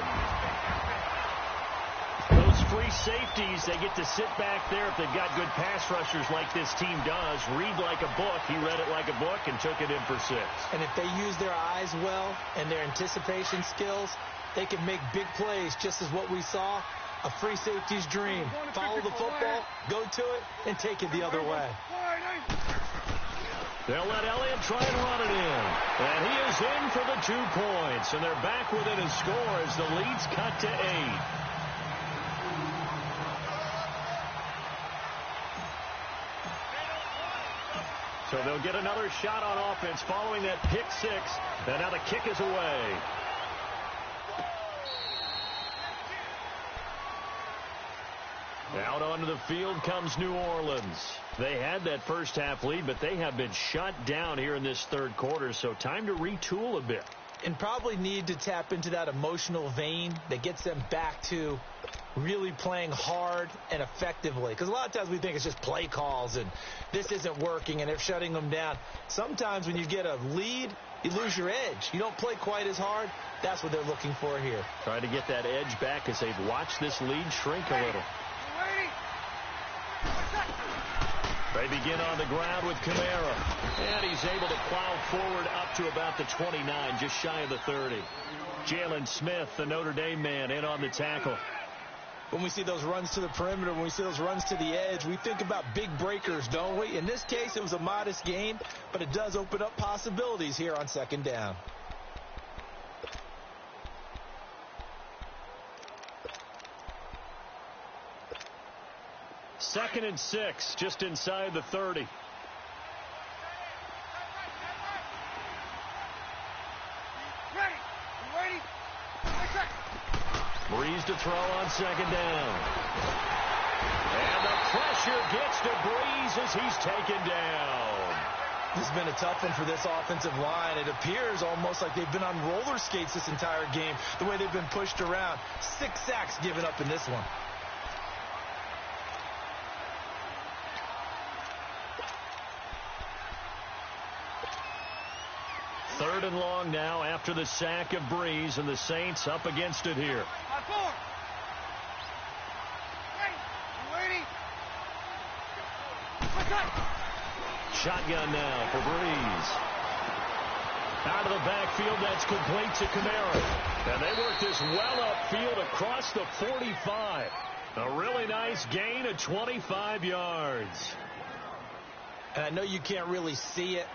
Those free safeties, they get to sit back there if they've got good pass rushers like this team does. Read like a book. He read it like a book and took it in for 6. And if they use their eyes well and their anticipation skills, they can make big plays, just as what we saw, a free safety's dream. Follow the football, go to it, and take it the other way. They'll let Elliott try and run it in. And he is in for the 2 points. And they're back within a score as the lead's cut to 8. So they'll get another shot on offense following that pick six. And now the kick is away. Out onto the field comes New Orleans. They had that first half lead, but they have been shut down here in this third quarter, so time to retool a bit. And probably need to tap into that emotional vein that gets them back to really playing hard and effectively. Because a lot of times we think it's just play calls and this isn't working and they're shutting them down. Sometimes when you get a lead, you lose your edge. You don't play quite as hard. That's what they're looking for here. Trying to get that edge back as they've watched this lead shrink a little. They begin on the ground with Kamara. And he's able to plow forward up to about the 29, just shy of the 30. Jalen Smith, the Notre Dame man, in on the tackle. When we see those runs to the perimeter, when we see those runs to the edge, we think about big breakers, don't we? In this case, it was a modest gain, but it does open up possibilities here on second down. Second and 6, just inside the 30. Breeze to throw on second down. And the pressure gets to Breeze as he's taken down. This has been a tough one for this offensive line. It appears almost like they've been on roller skates this entire game, the way they've been pushed around. 6 sacks given up in this one. Third and long now after the sack of Breeze, and the Saints up against it here. Shotgun now for Breeze. Out of the backfield, that's complete to Kamara. And they work this well upfield across the 45. A really nice gain of 25 yards. And I know you can't really see it,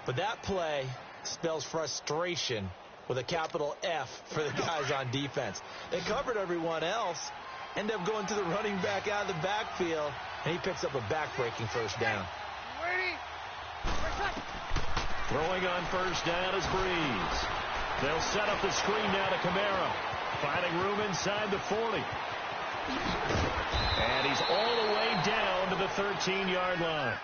but that play spells frustration with a capital F for the guys on defense. They covered everyone else, end up going to the running back out of the backfield, and he picks up a back-breaking first down. Throwing on first down is Breeze. They'll set up the screen now to Kamara. Finding room inside the 40. And he's all the way down to the 13-yard line.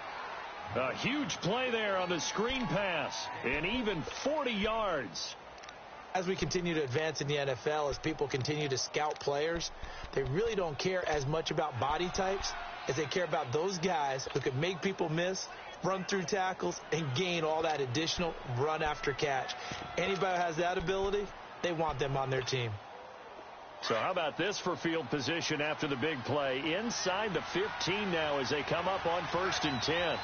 A huge play there on the screen pass, and even 40 yards. As we continue to advance in the NFL, as people continue to scout players, they really don't care as much about body types as they care about those guys who can make people miss, run through tackles, and gain all that additional run after catch. Anybody who has that ability, they want them on their team. So how about this for field position after the big play? Inside the 15 now as they come up on 1st and 10.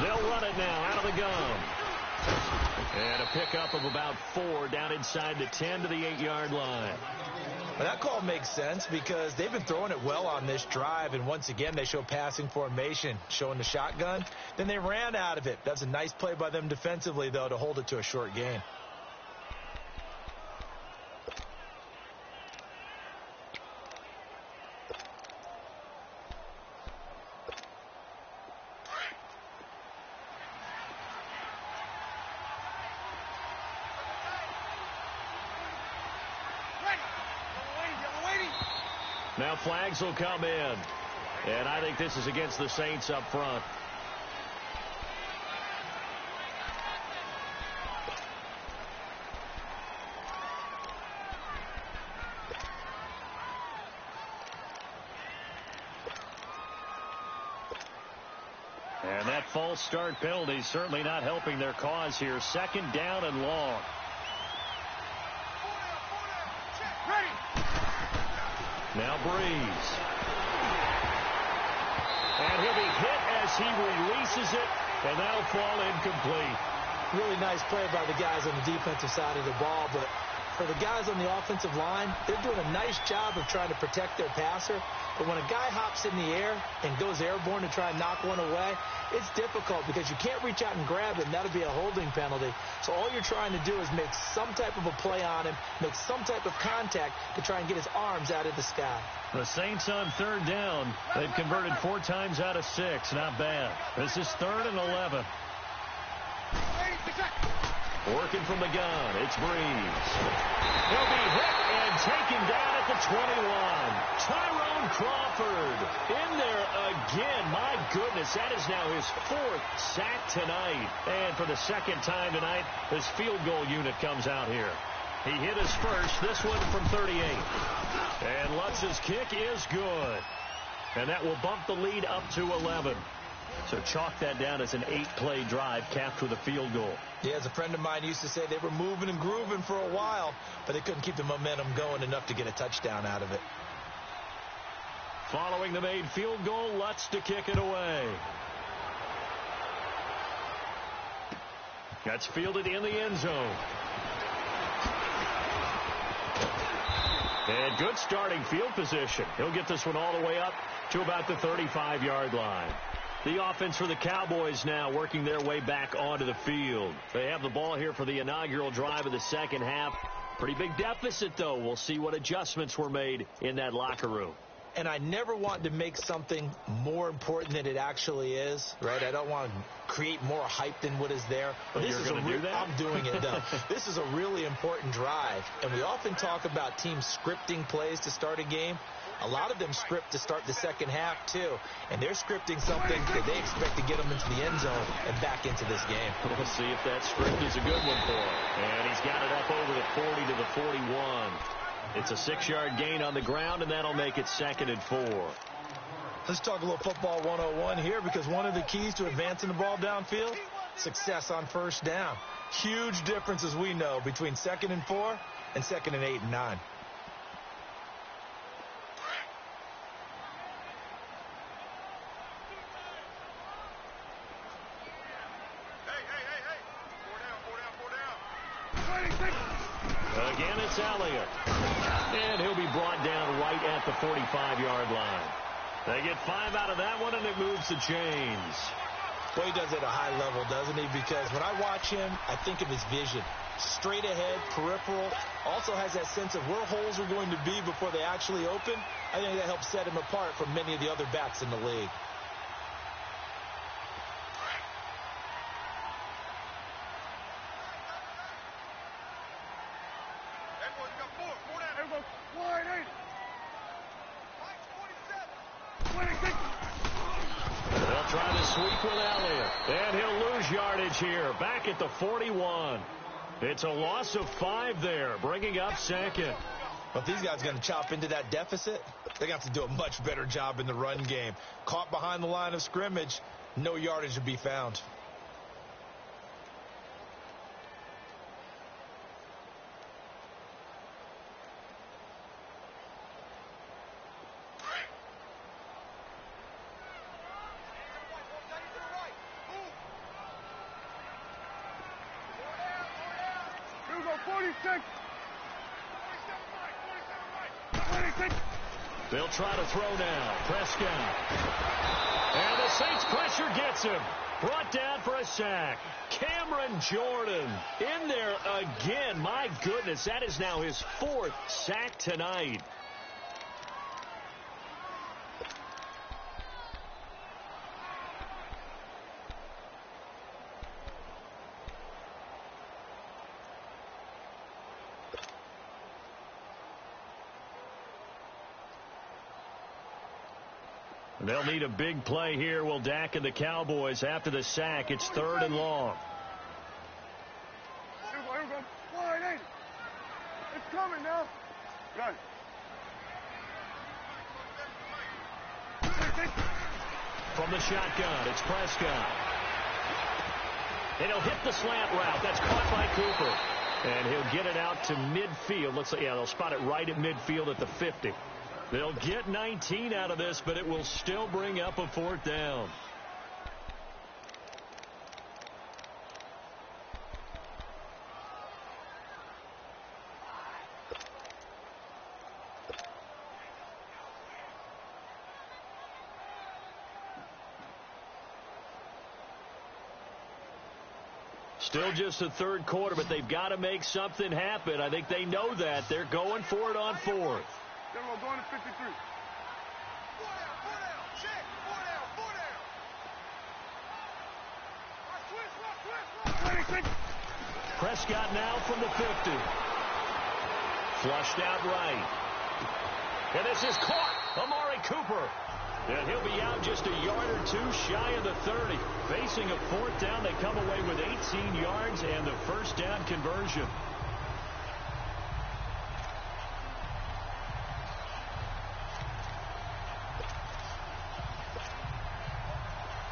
They'll run it now out of the gun. And a pickup of about 4 down inside the 10 to the 8-yard line. Well, that call makes sense because they've been throwing it well on this drive, and once again they show passing formation, showing the shotgun. Then they ran out of it. That's a nice play by them defensively, though, to hold it to a short gain. Now flags will come in. And I think this is against the Saints up front. And that false start penalty certainly not helping their cause here. 2nd down and long. Now Breeze. And he'll be hit as he releases it, and that'll fall incomplete. Really nice play by the guys on the defensive side of the ball, but For the guys on the offensive line, they're doing a nice job of trying to protect their passer. But when a guy hops in the air and goes airborne to try and knock one away, it's difficult because you can't reach out and grab him. That'll be a holding penalty. So all you're trying to do is make some type of a play on him, make some type of contact to try and get his arms out of the sky. The Saints on third down. They've converted 4 times out of 6. Not bad. This is 3rd and 11. Working from the gun, it's Breeze. He'll be hit and taken down at the 21. Tyrone Crawford in there again. My goodness, that is now his 4th sack tonight. And for the 2nd time tonight, this field goal unit comes out here. He hit his first, this one from 38. And Lutz's kick is good. And that will bump the lead up to 11. So chalk that down as an 8-play drive capped with a field goal. Yeah, as a friend of mine used to say, they were moving and grooving for a while, but they couldn't keep the momentum going enough to get a touchdown out of it. Following the made field goal, Lutz to kick it away. That's fielded in the end zone. And good starting field position. He'll get this one all the way up to about the 35-yard line. The offense for the Cowboys now working their way back onto the field. They have the ball here for the inaugural drive of the second half. Pretty big deficit, though. We'll see what adjustments were made in that locker room. And I never want to make something more important than it actually is, right? I don't want to create more hype than what is there. But this is going to do that? I'm doing it, though. This is a really important drive. And we often talk about teams scripting plays to start a game. A lot of them script to start the second half, too. And they're scripting something that they expect to get them into the end zone and back into this game. We'll see if that script is a good one for him. And he's got it up over the 40 to the 41. It's a 6-yard gain on the ground, and that'll make it 2nd and 4. Let's talk a little football 101 here, because one of the keys to advancing the ball downfield, success on first down. Huge difference, as we know, between 2nd and 4 and 2nd and 8 and 9. Again, it's Elliott. And he'll be brought down right at the 45-yard line. They get 5 out of that one, and it moves the chains. Well, he does it at a high level, doesn't he? Because when I watch him, I think of his vision. Straight ahead, peripheral. Also has that sense of where holes are going to be before they actually open. I think that helps set him apart from many of the other backs in the league. They'll try to sweep with Elliott. And he'll lose yardage here. Back at the 41. It's a loss of 5 there, bringing up 2nd. But if these guys are going to chop into that deficit, they're going to have to do a much better job in the run game. Caught behind the line of scrimmage, no yardage to be found. They'll try to throw now. Prescott. And the Saints pressure gets him. Brought down for a sack. Cameron Jordan in there again. My goodness, that is now his 4th sack tonight. They'll need a big play here. Will Dak and the Cowboys after the sack. It's 3rd and long. Here we go. Wide. It's coming now. Got it. From the shotgun, it's Prescott. And he'll hit the slant route. That's caught by Cooper. And he'll get it out to midfield. Looks like, yeah, they'll spot it right at midfield at the 50. They'll get 19 out of this, but it will still bring up a 4th down. Still just the third quarter, but they've got to make something happen. I think they know that. They're going for it on fourth. Then we're going to 53. Prescott now from the 50. Flushed out right. And this is caught. Amari Cooper. And he'll be out just a yard or two shy of the 30. Facing a fourth down, they come away with 18 yards and the first down conversion.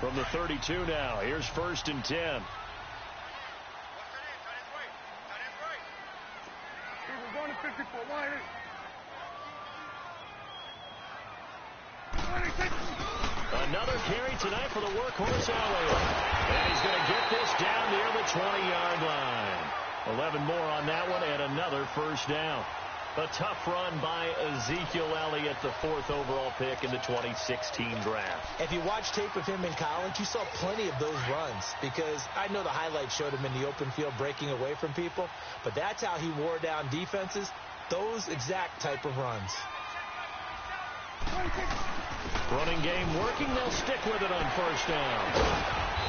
From the 32 now, here's 1st and 10. We're going to 54. Wide in. Another carry tonight for the workhorse Elliott. And he's going to get this down near the 20-yard line. 11 more on that one and another first down. A tough run by Ezekiel Elliott, the 4th overall pick in the 2016 draft. If you watch tape of him in college, you saw plenty of those runs because I know the highlights showed him in the open field breaking away from people, but that's how he wore down defenses, those exact type of runs. Running game working. They'll stick with it on first down.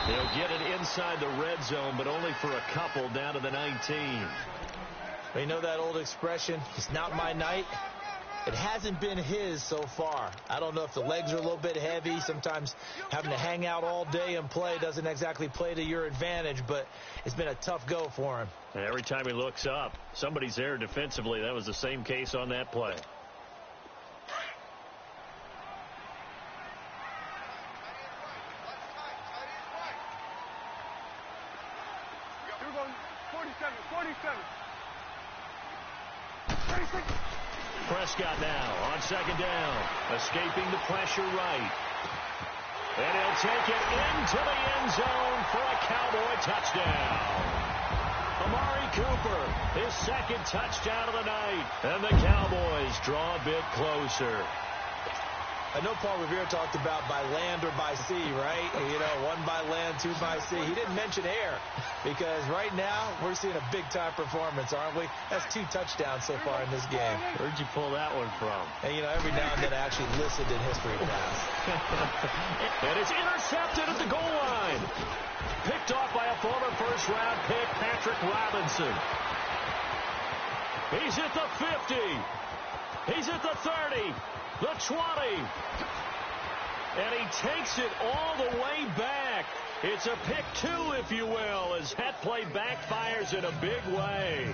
They'll get it inside the red zone, but only for a couple down to the 19. You know that old expression, it's not my night? It hasn't been his so far. I don't know if the legs are a little bit heavy. Sometimes having to hang out all day and play doesn't exactly play to your advantage, but it's been a tough go for him. And every time he looks up, somebody's there defensively. That was the same case on that play. We're going 47. Prescott now on second down, escaping the pressure right. And he'll take it into the end zone for a Cowboy touchdown. Amari Cooper, his second touchdown of the night. And the Cowboys draw a bit closer. I know Paul Revere talked about by land or by sea, right? You know, 1 by land, 2 by sea. He didn't mention air because right now we're seeing a big-time performance, aren't we? That's 2 touchdowns so far in this game. Where'd you pull that one from? And, you know, every now and then I actually listened in history class. And it's intercepted at the goal line. Picked off by a former first-round pick, Patrick Robinson. He's at the 50. He's at the 30. The 20. And he takes it all the way back. It's a pick 2, if you will, as that play backfires in a big way.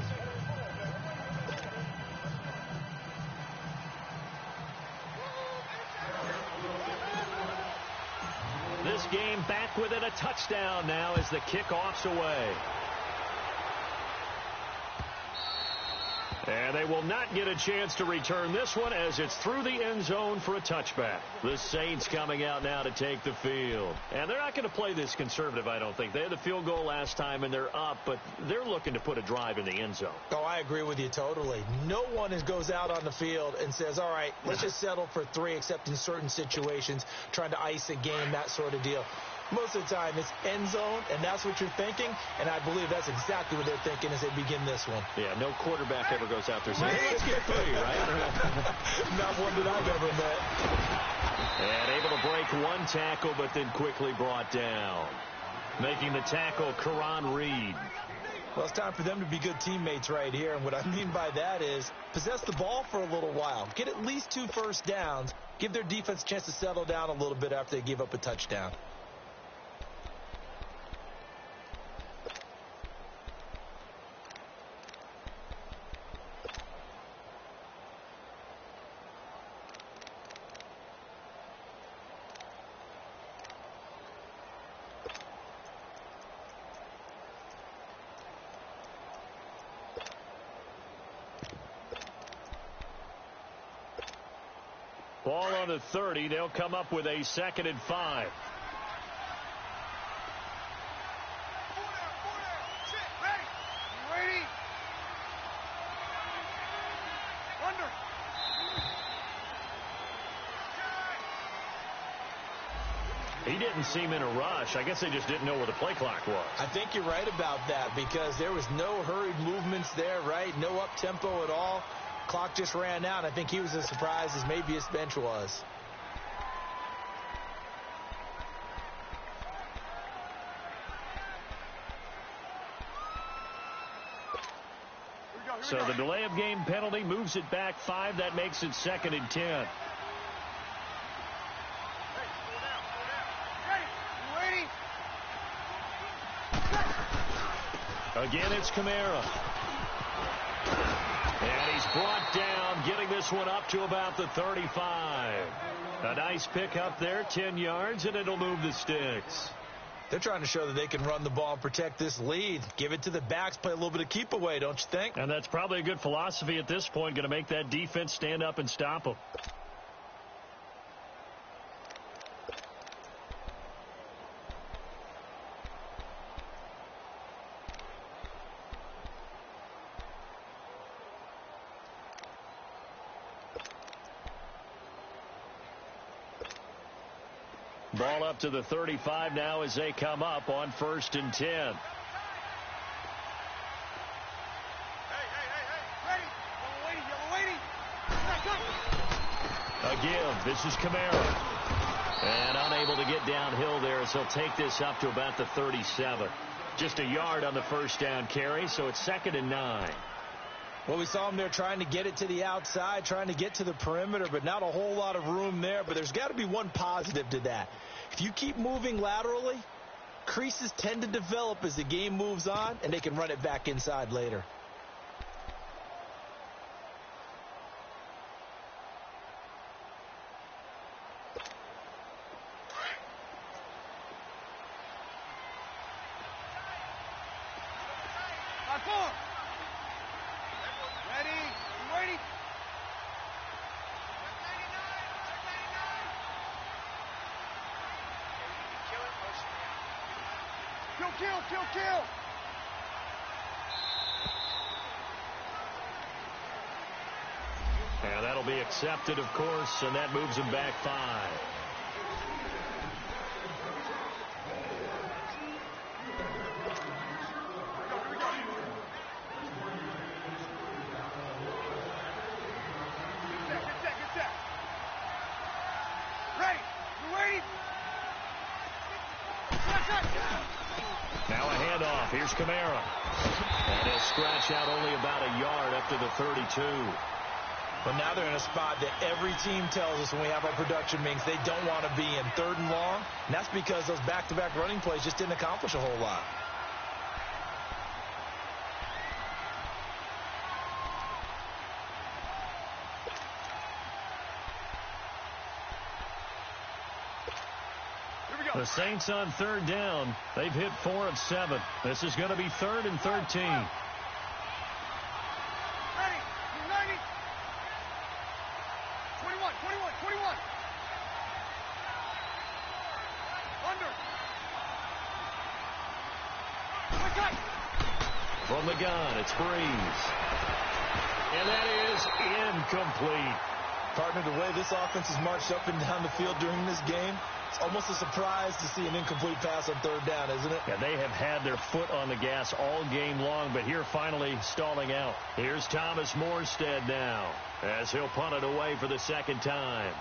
This game back within a touchdown now as the kickoff's away. And they will not get a chance to return this one as it's through the end zone for a touchback. The Saints coming out now to take the field. And they're not going to play this conservative, I don't think. They had the field goal last time, and they're up, but they're looking to put a drive in the end zone. Oh, I agree with you totally. No one goes out on the field and says, all right, let's just settle for 3, except in certain situations, trying to ice a game, that sort of deal. Most of the time, it's end zone, and that's what you're thinking, and I believe that's exactly what they're thinking as they begin this one. Yeah, no quarterback ever goes out there saying, hey, let's get 3, right? Not one that I've ever met. And able to break 1 tackle, but then quickly brought down. Making the tackle, Karan Reed. Well, it's time for them to be good teammates right here, and what I mean by that is possess the ball for a little while. Get at least 2 first downs. Give their defense a chance to settle down a little bit after they give up a touchdown. Ball on the 30. They'll come up with a 2nd and 5. Ready? Under. He didn't seem in a rush. I guess they just didn't know where the play clock was. I think you're right about that because there was no hurried movements there, right? No up-tempo at all. Clock just ran out. I think he was as surprised as maybe his bench was. So the delay of game penalty moves it back 5. That makes it 2nd and 10. Again, it's Kamara. And he's brought down, getting this one up to about the 35. A nice pick up there, 10 yards, and it'll move the sticks. They're trying to show that they can run the ball and protect this lead. Give it to the backs, play a little bit of keep away, don't you think? And that's probably a good philosophy at this point, going to make that defense stand up and stop them. Ball up to the 35 now as they come up on 1st and 10. Hey, ready. Yellow waiting. A give. This is Kamara. And unable to get downhill there as he'll take this up to about the 37. Just a yard on the first down carry, so it's 2nd and 9. Well, we saw him there trying to get it to the outside, trying to get to the perimeter, but not a whole lot of room there. But there's got to be one positive to that. If you keep moving laterally, creases tend to develop as the game moves on, and they can run it back inside later. Kill. And that'll be accepted, of course, and that moves him back 5. Get that. Ready. You ready? Now a handoff. Here's Kamara. And he'll scratch out only about a yard up to the 32. But now they're in a spot that every team tells us when we have our production meetings they don't want to be in, 3rd and long. And that's because those back-to-back running plays just didn't accomplish a whole lot. The Saints on 3rd down. They've hit 4 of 7. This is going to be 3rd and 13. Ready. You ready? 21. Under. From the gun, it's Breeze. And that is incomplete. Partner, the way this offense has marched up and down the field during this game, it's almost a surprise to see an incomplete pass on 3rd down, isn't it? Yeah, they have had their foot on the gas all game long, but here finally stalling out. Here's Thomas Morstead now as he'll punt it away for the 2nd time.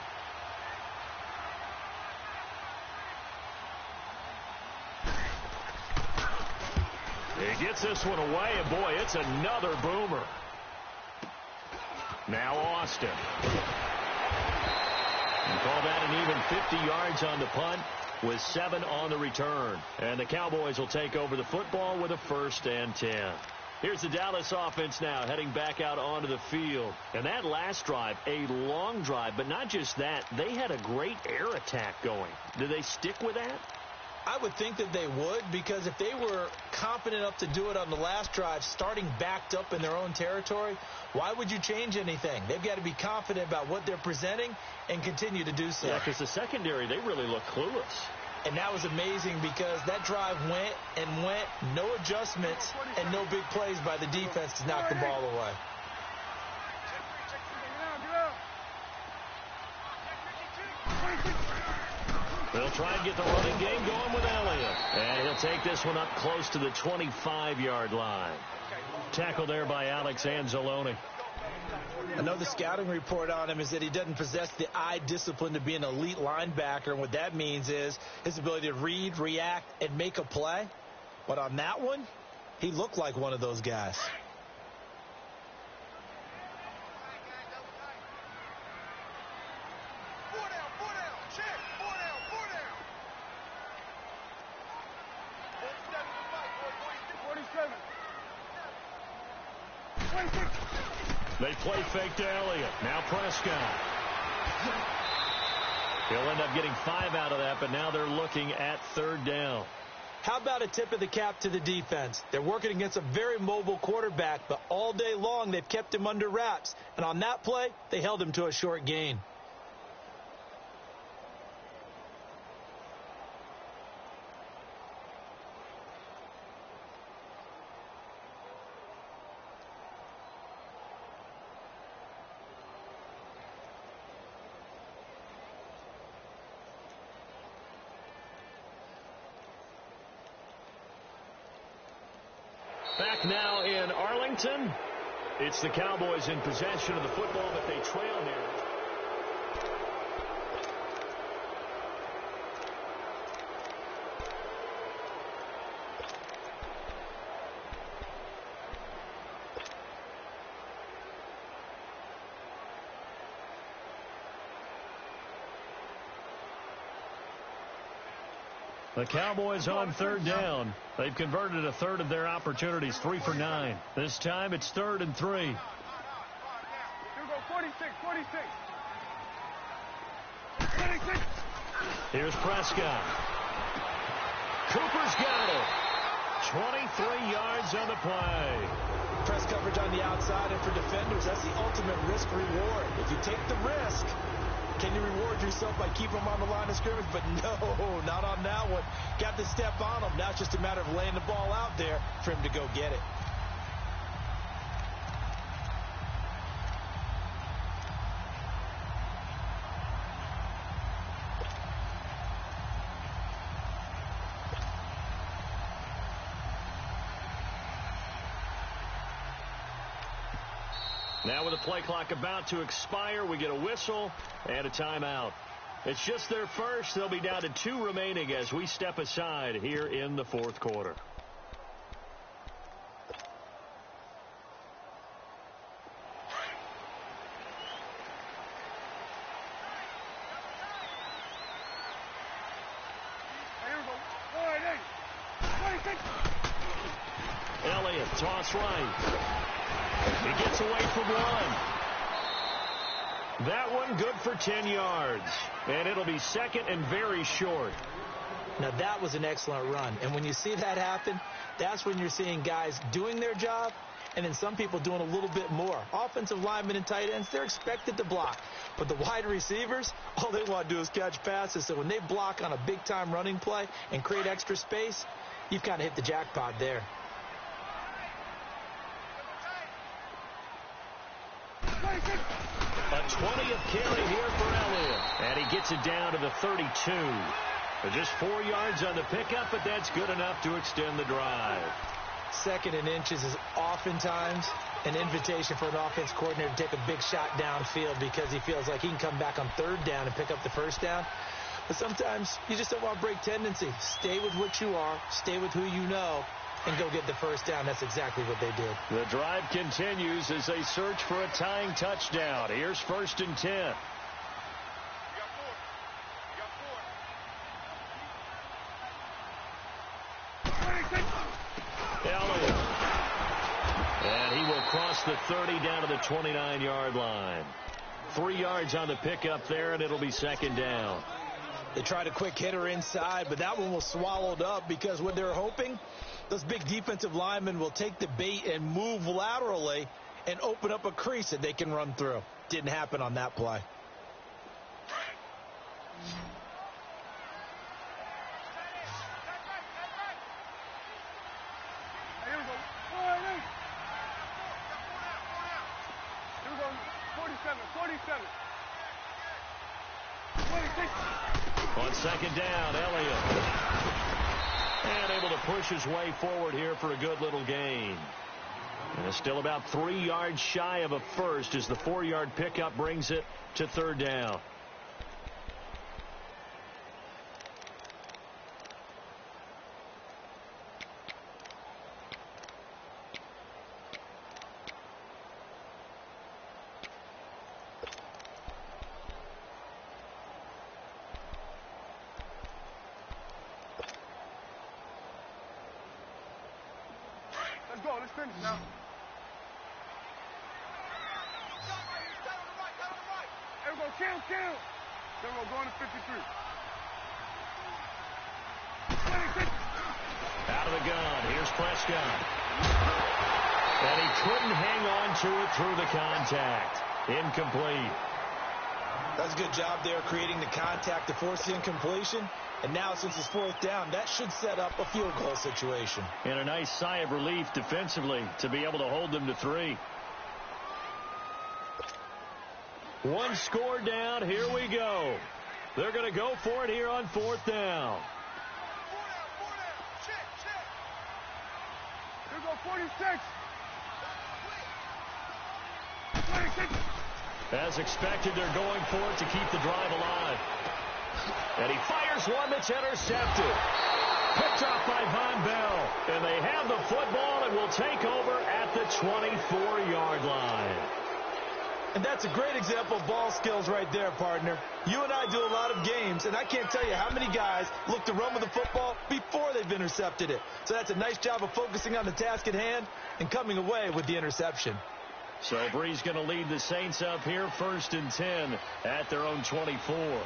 He gets this one away, and boy, it's another boomer. Now Austin. And call that an even 50 yards on the punt with 7 on the return. And the Cowboys will take over the football with a 1st and 10. Here's the Dallas offense now heading back out onto the field. And that last drive, a long drive, but not just that. They had a great air attack going. Did they stick with that? I would think that they would, because if they were confident enough to do it on the last drive, starting backed up in their own territory, why would you change anything? They've got to be confident about what they're presenting and continue to do so. Yeah, because the secondary, they really look clueless. And that was amazing because that drive went and went, no adjustments and no big plays by the defense to knock the ball away. They'll try and get the running game going with Elliott. And he'll take this one up close to the 25-yard line. Tackled there by Alex Anzalone. I know the scouting report on him is that he doesn't possess the eye discipline to be an elite linebacker. And what that means is his ability to read, react, and make a play. But on that one, he looked like one of those guys. They play fake to Elliott. Now Prescott. He'll end up getting 5 out of that, but now they're looking at 3rd down. How about a tip of the cap to the defense? They're working against a very mobile quarterback, but all day long they've kept him under wraps. And on that play, they held him to a short gain. Back now in Arlington. It's the Cowboys in possession of the football, but they trail here. The Cowboys on 3rd down. They've converted a third of their opportunities, 3 for 9. This time it's 3rd and 3. Here we go, 46. Here's Prescott. Cooper's got it. 23 yards on the play. Press coverage on the outside, and for defenders, that's the ultimate risk-reward. If you take the risk, can you reward yourself by keeping them on the line of scrimmage? But no, not on that one. Got to step on him. Now it's just a matter of laying the ball out there for him to go get it. Now with the play clock about to expire, we get a whistle and a timeout. It's just their first. They'll be down to 2 remaining as we step aside here in the 4th quarter. Elliott, toss right. He gets away from one. That one good for 10 yards. And it'll be 2nd and very short. Now, that was an excellent run. And when you see that happen, that's when you're seeing guys doing their job and then some people doing a little bit more. Offensive linemen and tight ends, they're expected to block. But the wide receivers, all they want to do is catch passes. So when they block on a big-time running play and create extra space, you've kind of hit the jackpot there. A 20th carry here for Elliott. And he gets it down to the 32. Just 4 yards on the pickup, but that's good enough to extend the drive. 2nd and inches is oftentimes an invitation for an offense coordinator to take a big shot downfield because he feels like he can come back on 3rd down and pick up the 1st down. But sometimes you just don't want to break tendency. Stay with what you are, stay with who you know, and go get the 1st down. That's exactly what they did. The drive continues as they search for a tying touchdown. Here's 1st and 10. Elliott. And he will cross the 30 down to the 29-yard line. 3 yards on the pickup there, and it'll be 2nd down. They tried a quick hitter inside, but that one was swallowed up because what they're hoping, those big defensive linemen will take the bait and move laterally and open up a crease that they can run through. Didn't happen on that play. Here we go. 47. 26. On second down, Elliott. And able to push his way forward here for a good little gain. And it's still about 3 yards shy of a first as the 4-yard pickup brings it to third down. Let's go. Let's finish now. There we go. Count. There we go. Going to 53. 26. Out of the gun. Here's Prescott. And he couldn't hang on to it through the contact. Incomplete. That's a good job there creating the contact to force the incompletion. And now, since it's fourth down, that should set up a field goal situation. And a nice sigh of relief defensively to be able to hold them to 3. One score down. Here we go. They're going to go for it here on fourth down. Check. Here we go, 46. 26. As expected, they're going for it to keep the drive alive. And he fires one that's intercepted. Picked off by Von Bell. And they have the football and will take over at the 24-yard line. And that's a great example of ball skills right there, partner. You and I do a lot of games, and I can't tell you how many guys look to run with the football before they've intercepted it. So that's a nice job of focusing on the task at hand and coming away with the interception. So Bree's going to lead the Saints up here, 1st and 10 at their own 24.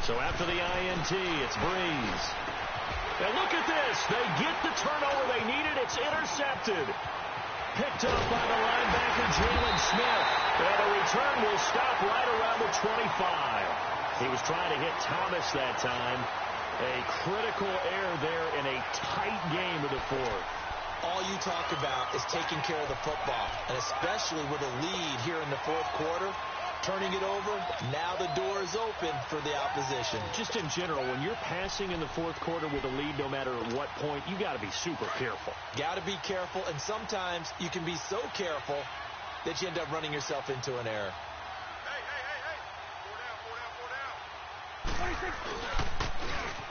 So after the INT, it's Breeze. And look at this. They get the turnover they needed. It's intercepted. Picked up by the linebacker, Jalen Smith. And the return will stop right around the 25. He was trying to hit Thomas that time. A critical error there in a tight game of the fourth. All you talk about is taking care of the football, and especially with a lead here in the fourth quarter. Turning it over, now the door is open for the opposition. Just in general, when you're passing in the fourth quarter with a lead, no matter at what point, you got to be super careful. Got to be careful, and sometimes you can be so careful that you end up running yourself into an error.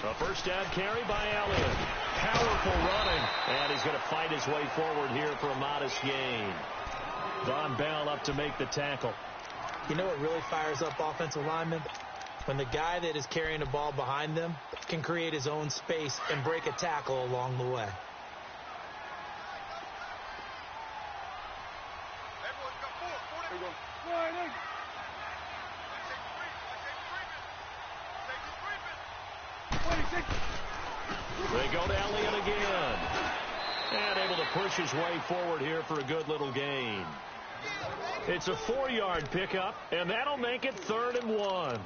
A first down carry by Elliott. Powerful running, and he's going to fight his way forward here for a modest gain. Von Bell up to make the tackle. You know what really fires up offensive linemen? When the guy that is carrying the ball behind them can create his own space and break a tackle along the way. They go to Elliott again. And able to push his way forward here for a good little gain. It's a 4-yard pickup, and that'll make it 3rd and 1.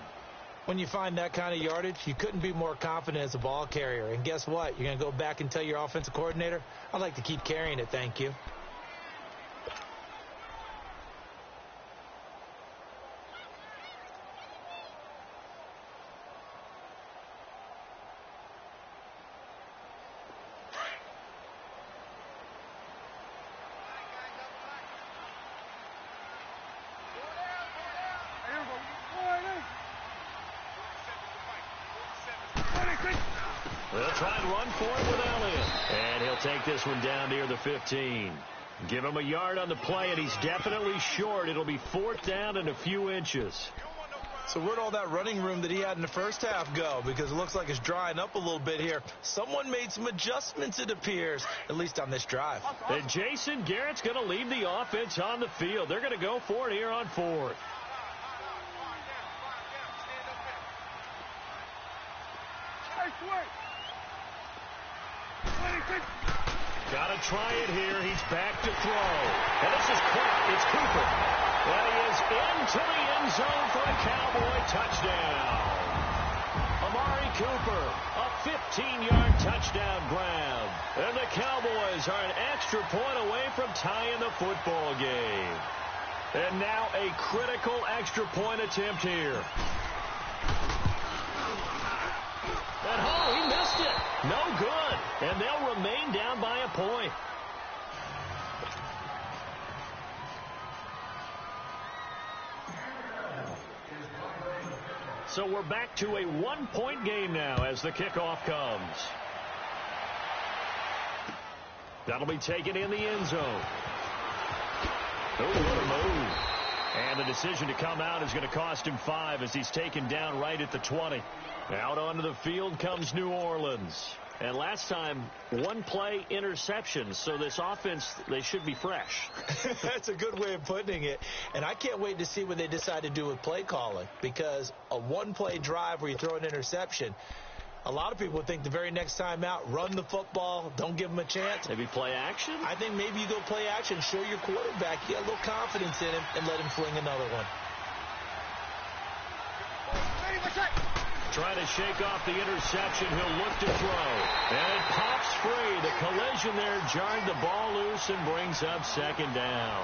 When you find that kind of yardage, you couldn't be more confident as a ball carrier. And guess what? You're going to go back and tell your offensive coordinator, I'd like to keep carrying it, thank you. They'll try and run for it with Elliott. And he'll take this one down near the 15. Give him a yard on the play, and he's definitely short. It'll be 4th down and a few inches. So where'd all that running room that he had in the first half go? Because it looks like it's drying up a little bit here. Someone made some adjustments, it appears, at least on this drive. And Jason Garrett's going to lead the offense on the field. They're going to go for it here on 4th. Got to try it here. He's back to throw. And this is caught. It's Cooper. And he is into the end zone for a Cowboy touchdown. A Amari Cooper, a 15-yard touchdown grab. And the Cowboys are an extra point away from tying the football game. And now a critical extra point attempt here. And oh, he missed it. No good. And they'll remain down by a point. So we're back to a one-point game now as the kickoff comes. That'll be taken in the end zone. Oh, what a move. And the decision to come out is going to cost him 5 as he's taken down right at the 20. Out onto the field comes New Orleans. And last time, one-play interceptions, so this offense, they should be fresh. That's a good way of putting it. And I can't wait to see what they decide to do with play calling, because a one-play drive where you throw an interception, a lot of people think the very next time out, run the football, don't give them a chance. Maybe play action? I think maybe you go play action, show your quarterback you got a little confidence in him, and let him fling another one. Trying to shake off the interception. He'll look to throw. And it pops free. The collision there jarred the ball loose and brings up second down.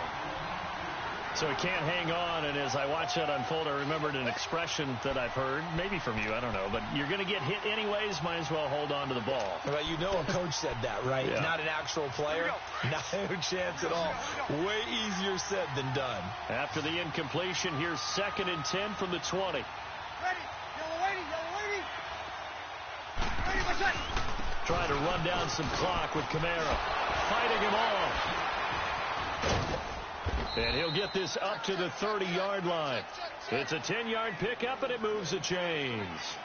So he can't hang on. And as I watch that unfold, I remembered an expression that I've heard, maybe from you, I don't know. But you're going to get hit anyways, might as well hold on to the ball. Well, you know a coach said that, right? Yeah. Not an actual player. No chance at all. Way easier said than done. After the incompletion, here's 2nd and 10 from the 20. Trying to run down some clock with Kamara. Fighting him off. And he'll get this up to the 30-yard line. It's a 10-yard pickup, and it moves the chains.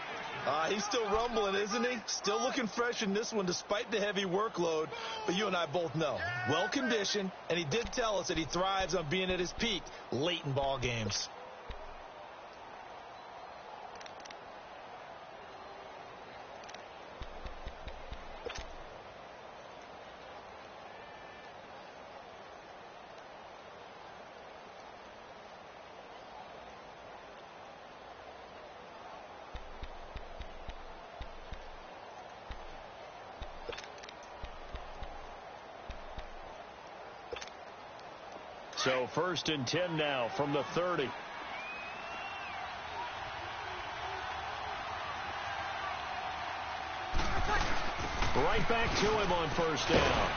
He's still rumbling, isn't he? Still looking fresh in this one despite the heavy workload. But you and I both know, well-conditioned, and he did tell us that he thrives on being at his peak late in ball games. So 1st and 10 now from the 30. Right back to him on 1st down.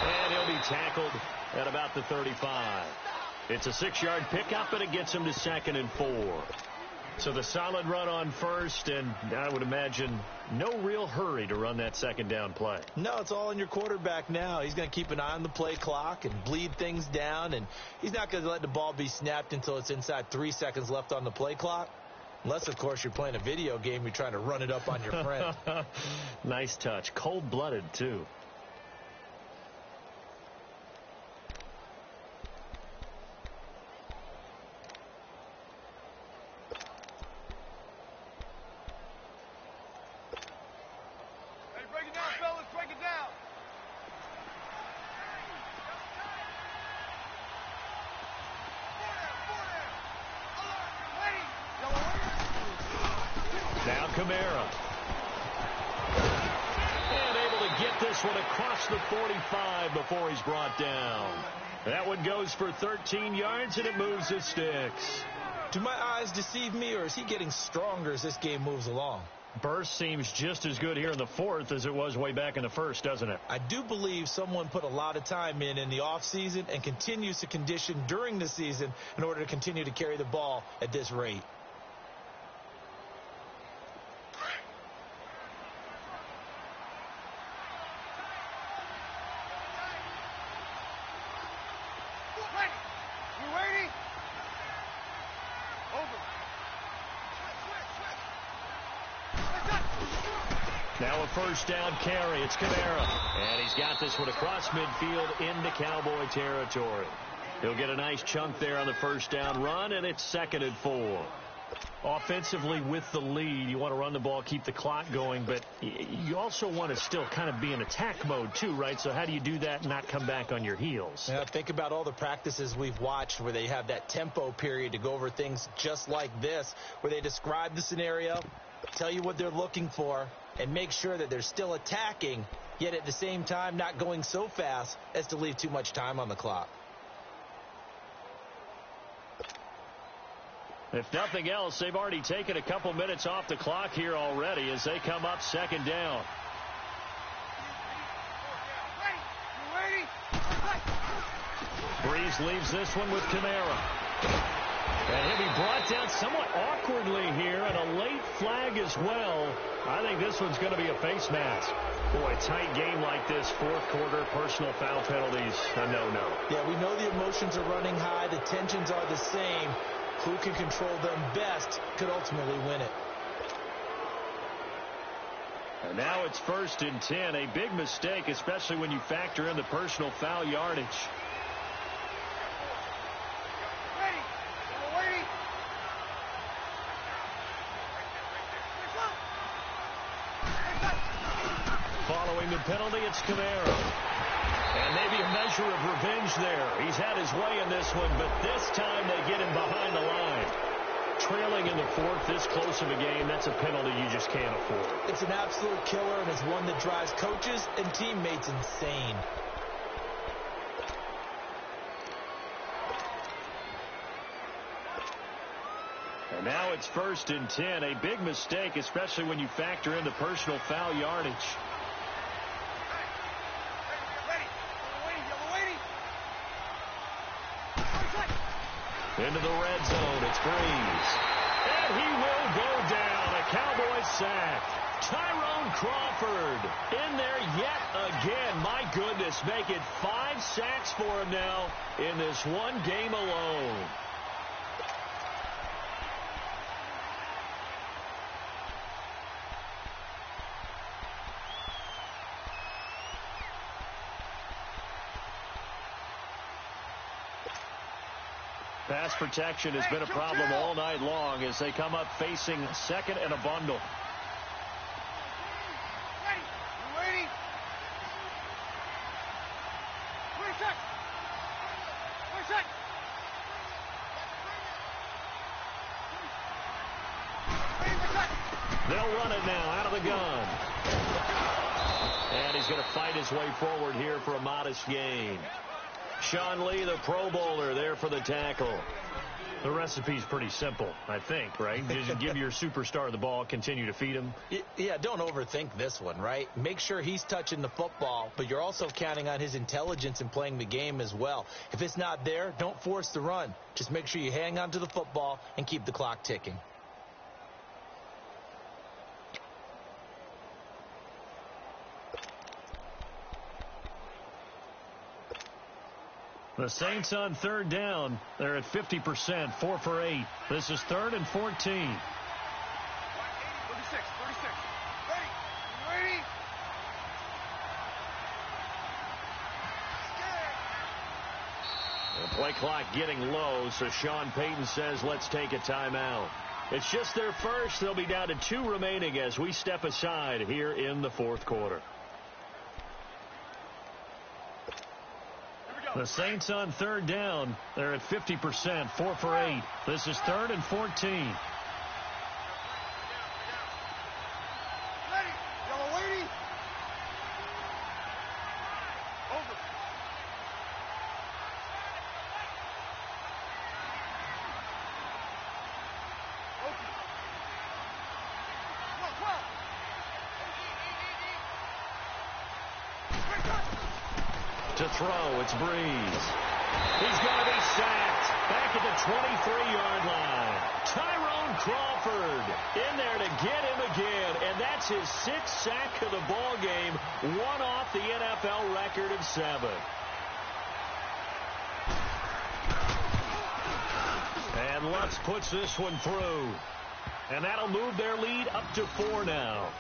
And he'll be tackled at about the 35. It's a 6-yard pickup, and it gets him to 2nd and 4. So the solid run on 1st, and I would imagine no real hurry to run that 2nd down play. No, it's all in your quarterback now. He's going to keep an eye on the play clock and bleed things down, and he's not going to let the ball be snapped until it's inside 3 seconds left on the play clock. Unless, of course, you're playing a video game, you're trying to run it up on your friend. Nice touch. Cold-blooded, too. Now Kamara. And able to get this one across the 45 before he's brought down. That one goes for 13 yards, and it moves the sticks. Do my eyes deceive me, or is he getting stronger as this game moves along? Burst seems just as good here in the 4th as it was way back in the 1st, doesn't it? I do believe someone put a lot of time in the offseason and continues to condition during the season in order to continue to carry the ball at this rate. Now a 1st down carry. It's Kamara. And he's got this one across midfield into Cowboy territory. He'll get a nice chunk there on the 1st down run, and it's 2nd and 4. Offensively with the lead, you want to run the ball, keep the clock going, but you also want to still kind of be in attack mode too, right? So how do you do that and not come back on your heels? Yeah, think about all the practices we've watched where they have that tempo period to go over things just like this, where they describe the scenario, Tell you what they're looking for and make sure that they're still attacking, yet at the same time not going so fast as to leave too much time on the clock. If nothing else, they've already taken a couple minutes off the clock here already as they come up second down. Breeze leaves this one with Kamara. And he'll be brought down somewhat awkwardly here, and a late flag as well. I think this one's going to be a face mask. Boy, tight game like this, fourth quarter, personal foul penalties, a no-no. Yeah, we know the emotions are running high, the tensions are the same. Who can control them best could ultimately win it. And now it's 1st and 10, a big mistake, especially when you factor in the personal foul yardage. Following the penalty, it's Kamara. And maybe a measure of revenge there. He's had his way in this one, but this time they get him behind the line. Trailing in the fourth, this close of a game, that's a penalty you just can't afford. It's an absolute killer, and it's one that drives coaches and teammates insane. And now it's 1st and 10, a big mistake, especially when you factor in the personal foul yardage. Into the red zone, it's Breeze. And he will go down. A Cowboy sack. Tyrone Crawford in there yet again. My goodness, make it 5 sacks for him now in this one game alone. Pass protection has been a problem all night long as they come up facing second and a bundle. They'll run it now out of the gun. And he's going to fight his way forward here for a modest gain. Sean Lee, the Pro Bowler, there for the tackle. The recipe's pretty simple, I think, right? Just give your superstar the ball, continue to feed him. Yeah, don't overthink this one, right? Make sure he's touching the football, but you're also counting on his intelligence in playing the game as well. If it's not there, don't force the run. Just make sure you hang on to the football and keep the clock ticking. The Saints on 3rd down. They're at 50%, 4 for 8. This is 3rd and 14. 36. Ready? The play clock getting low, so Sean Payton says, let's take a timeout. It's just their first. They'll be down to 2 remaining as we step aside here in the fourth quarter. The Saints on 3rd down. They're at 50%, 4 for 8. This is 3rd and 14. Ready? Yellow lady. Over. Okay. Come on. To throw, it's Breeze. He's going to be sacked back at the 23-yard line. Tyrone Crawford in there to get him again, and that's his 6th sack of the ball game, one off the NFL record of 7. And Lutz puts this one through, and that'll move their lead up to 4 now.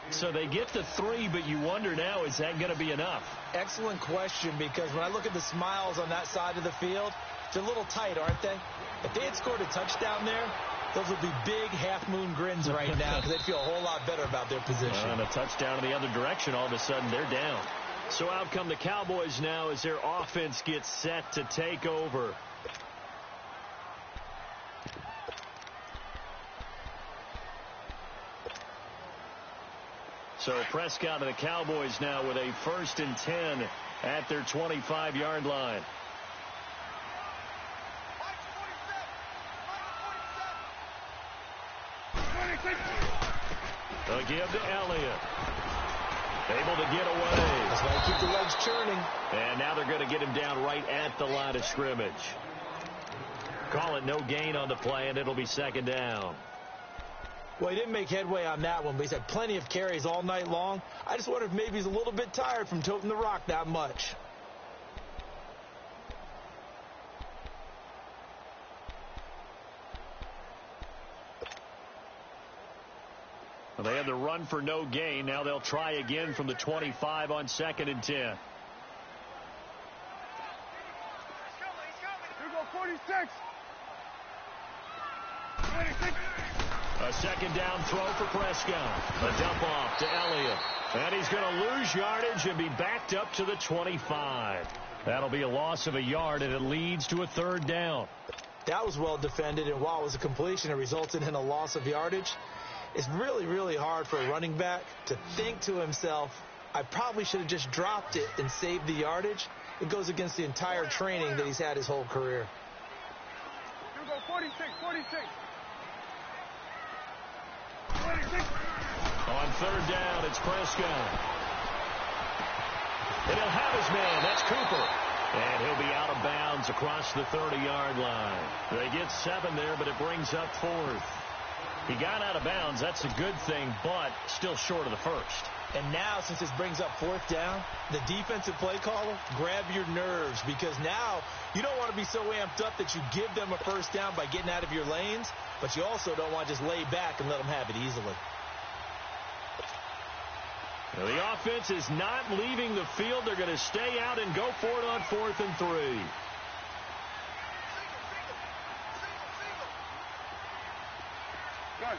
So they get to 3, but you wonder now, is that going to be enough? Excellent question, because when I look at the smiles on that side of the field, they're a little tight, aren't they? If they had scored a touchdown there, those would be big half-moon grins right now because they'd feel a whole lot better about their position. And a touchdown in the other direction, all of a sudden they're down. So out come the Cowboys now as their offense gets set to take over. So Prescott and the Cowboys now with a 1st and 10 at their 25-yard line. A give to Elliott. Able to get away. That's why you keep the legs churning. And now they're going to get him down right at the line of scrimmage. Call it no gain on the play, and it'll be 2nd down. Well, he didn't make headway on that one, but he's had plenty of carries all night long. I just wonder if maybe he's a little bit tired from toting the rock that much. Well, they had the run for no gain. Now they'll try again from the 25 on 2nd and 10. Here go 46. 26. A 2nd down throw for Prescott. A dump off to Elliott. And he's going to lose yardage and be backed up to the 25. That'll be a loss of a yard, and it leads to a 3rd down. That was well defended, and while it was a completion, it resulted in a loss of yardage. It's really, really hard for a running back to think to himself, I probably should have just dropped it and saved the yardage. It goes against the entire training that he's had his whole career. Here go 46, 46. 46. On 3rd down, it's Prescott. And he'll have his man. That's Cooper. And he'll be out of bounds across the 30-yard line. They get 7 there, but it brings up 4th. He got out of bounds. That's a good thing, but still short of the 1st. And now, since this brings up 4th down, the defensive play caller, grab your nerves, because now you don't want to be so amped up that you give them a 1st down by getting out of your lanes, but you also don't want to just lay back and let them have it easily. Now, the offense is not leaving the field. They're going to stay out and go for it on 4th and 3. Good.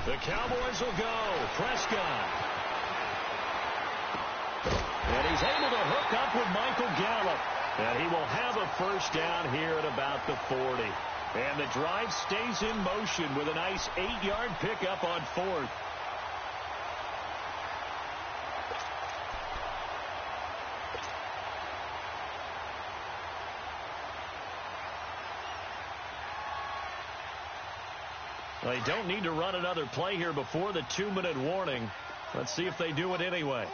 The Cowboys will go. Prescott. And he's able to hook up with Michael Gallup. And he will have a 1st down here at about the 40. And the drive stays in motion with a nice 8-yard pickup on 4th. They don't need to run another play here before the 2-minute warning. Let's see if they do it anyway.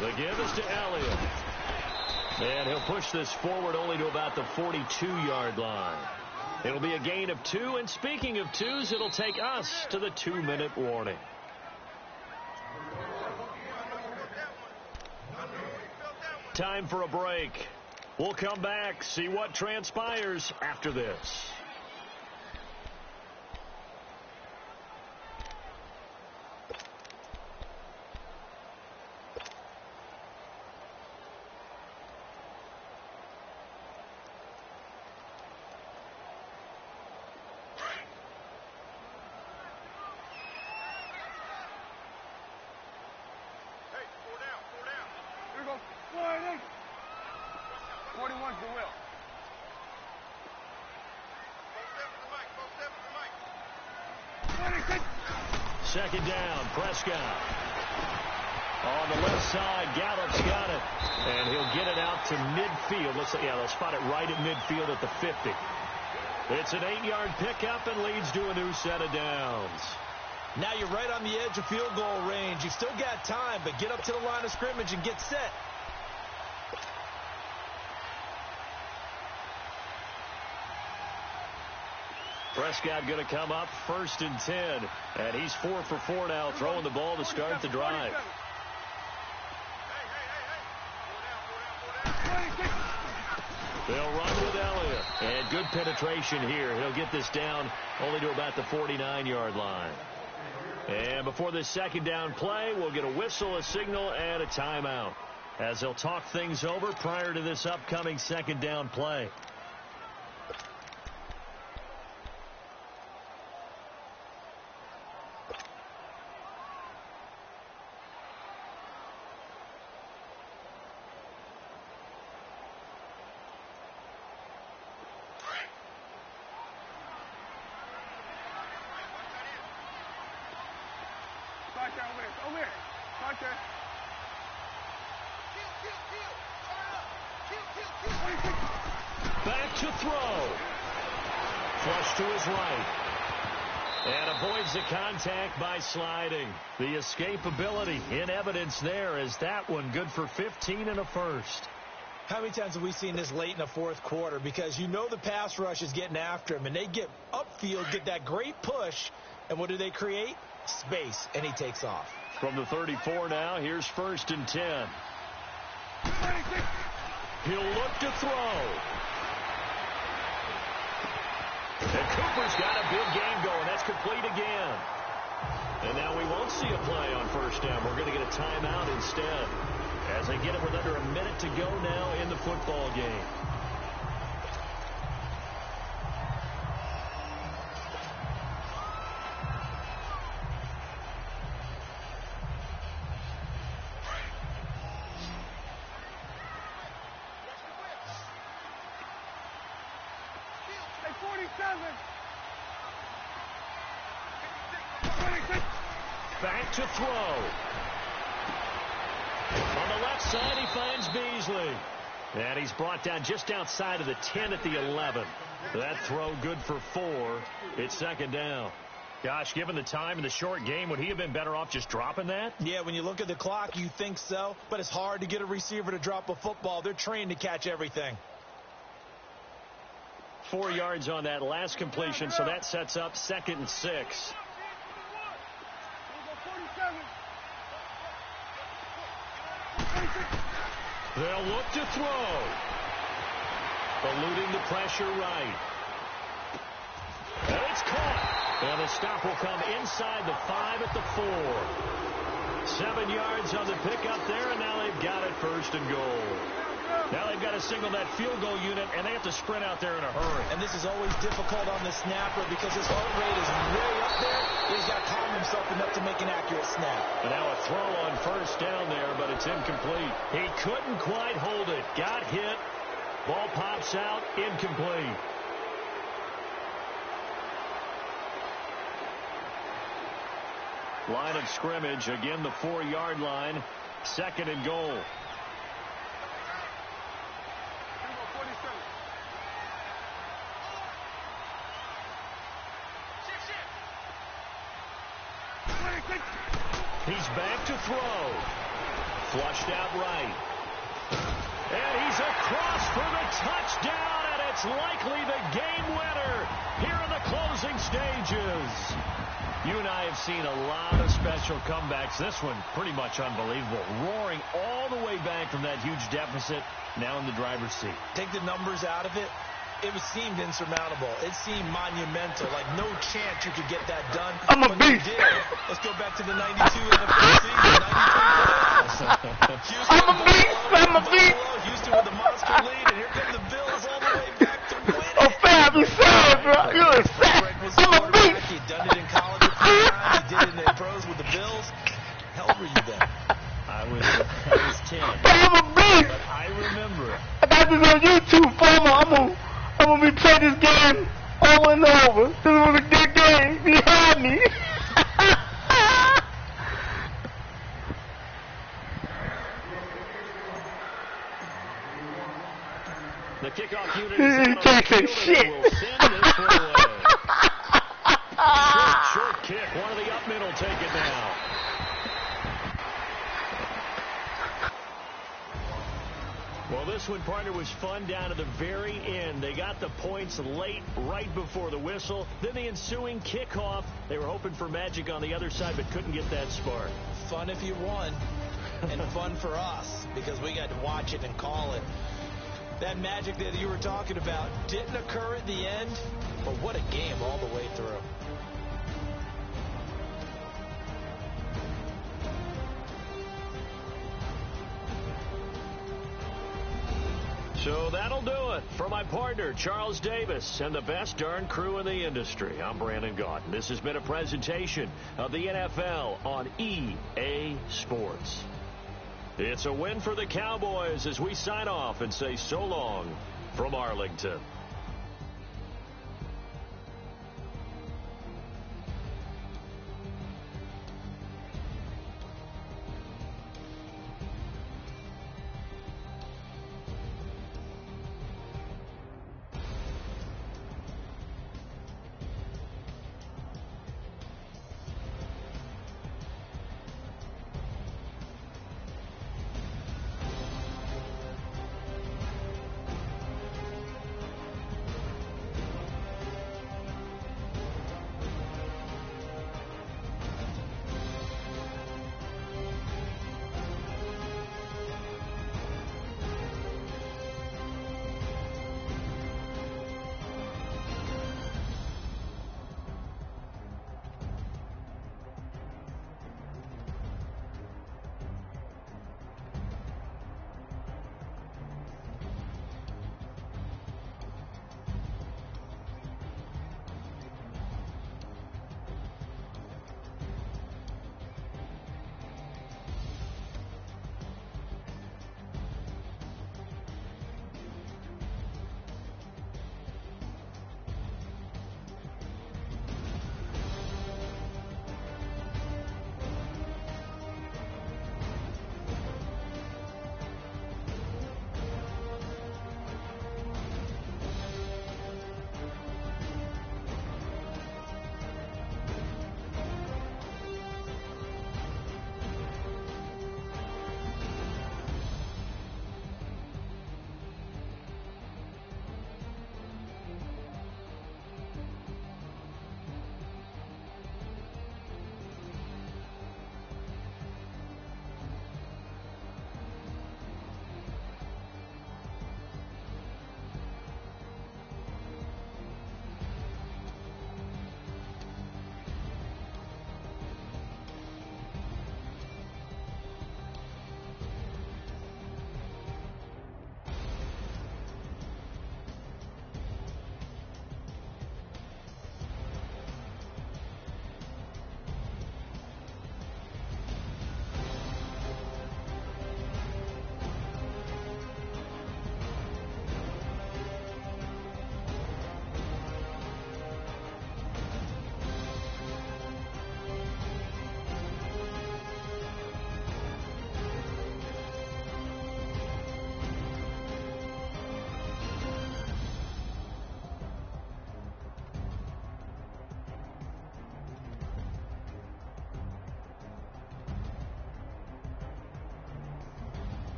The give is to Elliott. And he'll push this forward only to about the 42-yard line. It'll be a gain of 2. And speaking of 2s, it'll take us to the 2-minute warning. Time for a break. We'll come back, see what transpires after this. Hey, 4 down, 4 down. Here go 48. 41's the will. 2nd down, Prescott. On the left side, Gallup's got it. And he'll get it out to midfield. They'll spot it right at midfield at the 50. It's an 8-yard pickup and leads to a new set of downs. Now you're right on the edge of field goal range. You've still got time, but get up to the line of scrimmage and get set. Prescott going to come up 1st and 10. And he's 4 for 4 now, throwing the ball to start the drive. They'll run with Elliott. And good penetration here. He'll get this down only to about the 49-yard line. And before this 2nd down play, we'll get a whistle, a signal, and a timeout, as they'll talk things over prior to this upcoming 2nd down play. Over here. Right there. Back to throw. Flush to his right. And avoids the contact by sliding. The escapability in evidence there as that one good for 15 and a first. How many times have we seen this late in the fourth quarter? Because you know the pass rush is getting after him, and they get upfield, get that great push, and what do they create? Space, and he takes off. From the 34 now, here's 1st and 10. He'll look to throw. And Cooper's got a big game going. That's complete again. And now we won't see a play on 1st down. We're going to get a timeout instead, as they get it with under a minute to go now in the football game. Back to throw. On the left side, he finds Beasley. And he's brought down just outside of the 10 at the 11. That throw good for 4. It's 2nd down. Gosh, given the time in the short game, would he have been better off just dropping that? Yeah, when you look at the clock, you think so. But it's hard to get a receiver to drop a football. They're trained to catch everything. 4 yards on that last completion, so that sets up 2nd and 6. They'll look to throw. Eluding the pressure right. And it's caught. And the stop will come inside the 5 at the 4. 7 yards on the pickup there, and now they've got it 1st and goal. Now they've got to signal that field goal unit, and they have to sprint out there in a hurry. And this is always difficult on the snapper because his heart rate is way up there. He's got to calm himself enough to make an accurate snap. And now a throw on 1st down there, but it's incomplete. He couldn't quite hold it. Got hit. Ball pops out. Incomplete. Line of scrimmage. Again, the 4-yard line. 2nd and goal. He's back to throw. Flushed out right. And he's across for the touchdown, and it's likely the game winner here in the closing stages. You and I have seen a lot of special comebacks. This one pretty much unbelievable. Roaring all the way back from that huge deficit, now in the driver's seat. Take the numbers out of it. It seemed insurmountable. It seemed monumental. Like no chance you could get that done. I'm a beast. Let's go back to the 92 NFL season. 93 I'm a beast. I'm a beast. Houston with the monster lead, and here come the Bills all the way back to win it. Oh, Fab, you're sad, bro. You're sad. I'm a beast. He'd done it in college a few times. He did it in the pros with the Bills. How old were you then? I was 10. I'm a beast. But I remember it. I got this on YouTube, Farmer. I'm gonna be playing this game over and over. This was a good game. He had me. The kickoff unit is He can't say shit. will send this one away. Short kick. One of the up middle take it now. Well, this one, partner, was fun down to the very end. They got the points late, right before the whistle. Then the ensuing kickoff. They were hoping for magic on the other side, but couldn't get that spark. Fun if you won, and fun for us because we got to watch it and call it. That magic that you were talking about didn't occur at the end, but what a game all the way through. So that'll do it for my partner, Charles Davis, and the best darn crew in the industry. I'm Brandon Gaudin. This has been a presentation of the NFL on EA Sports. It's a win for the Cowboys as we sign off and say so long from Arlington.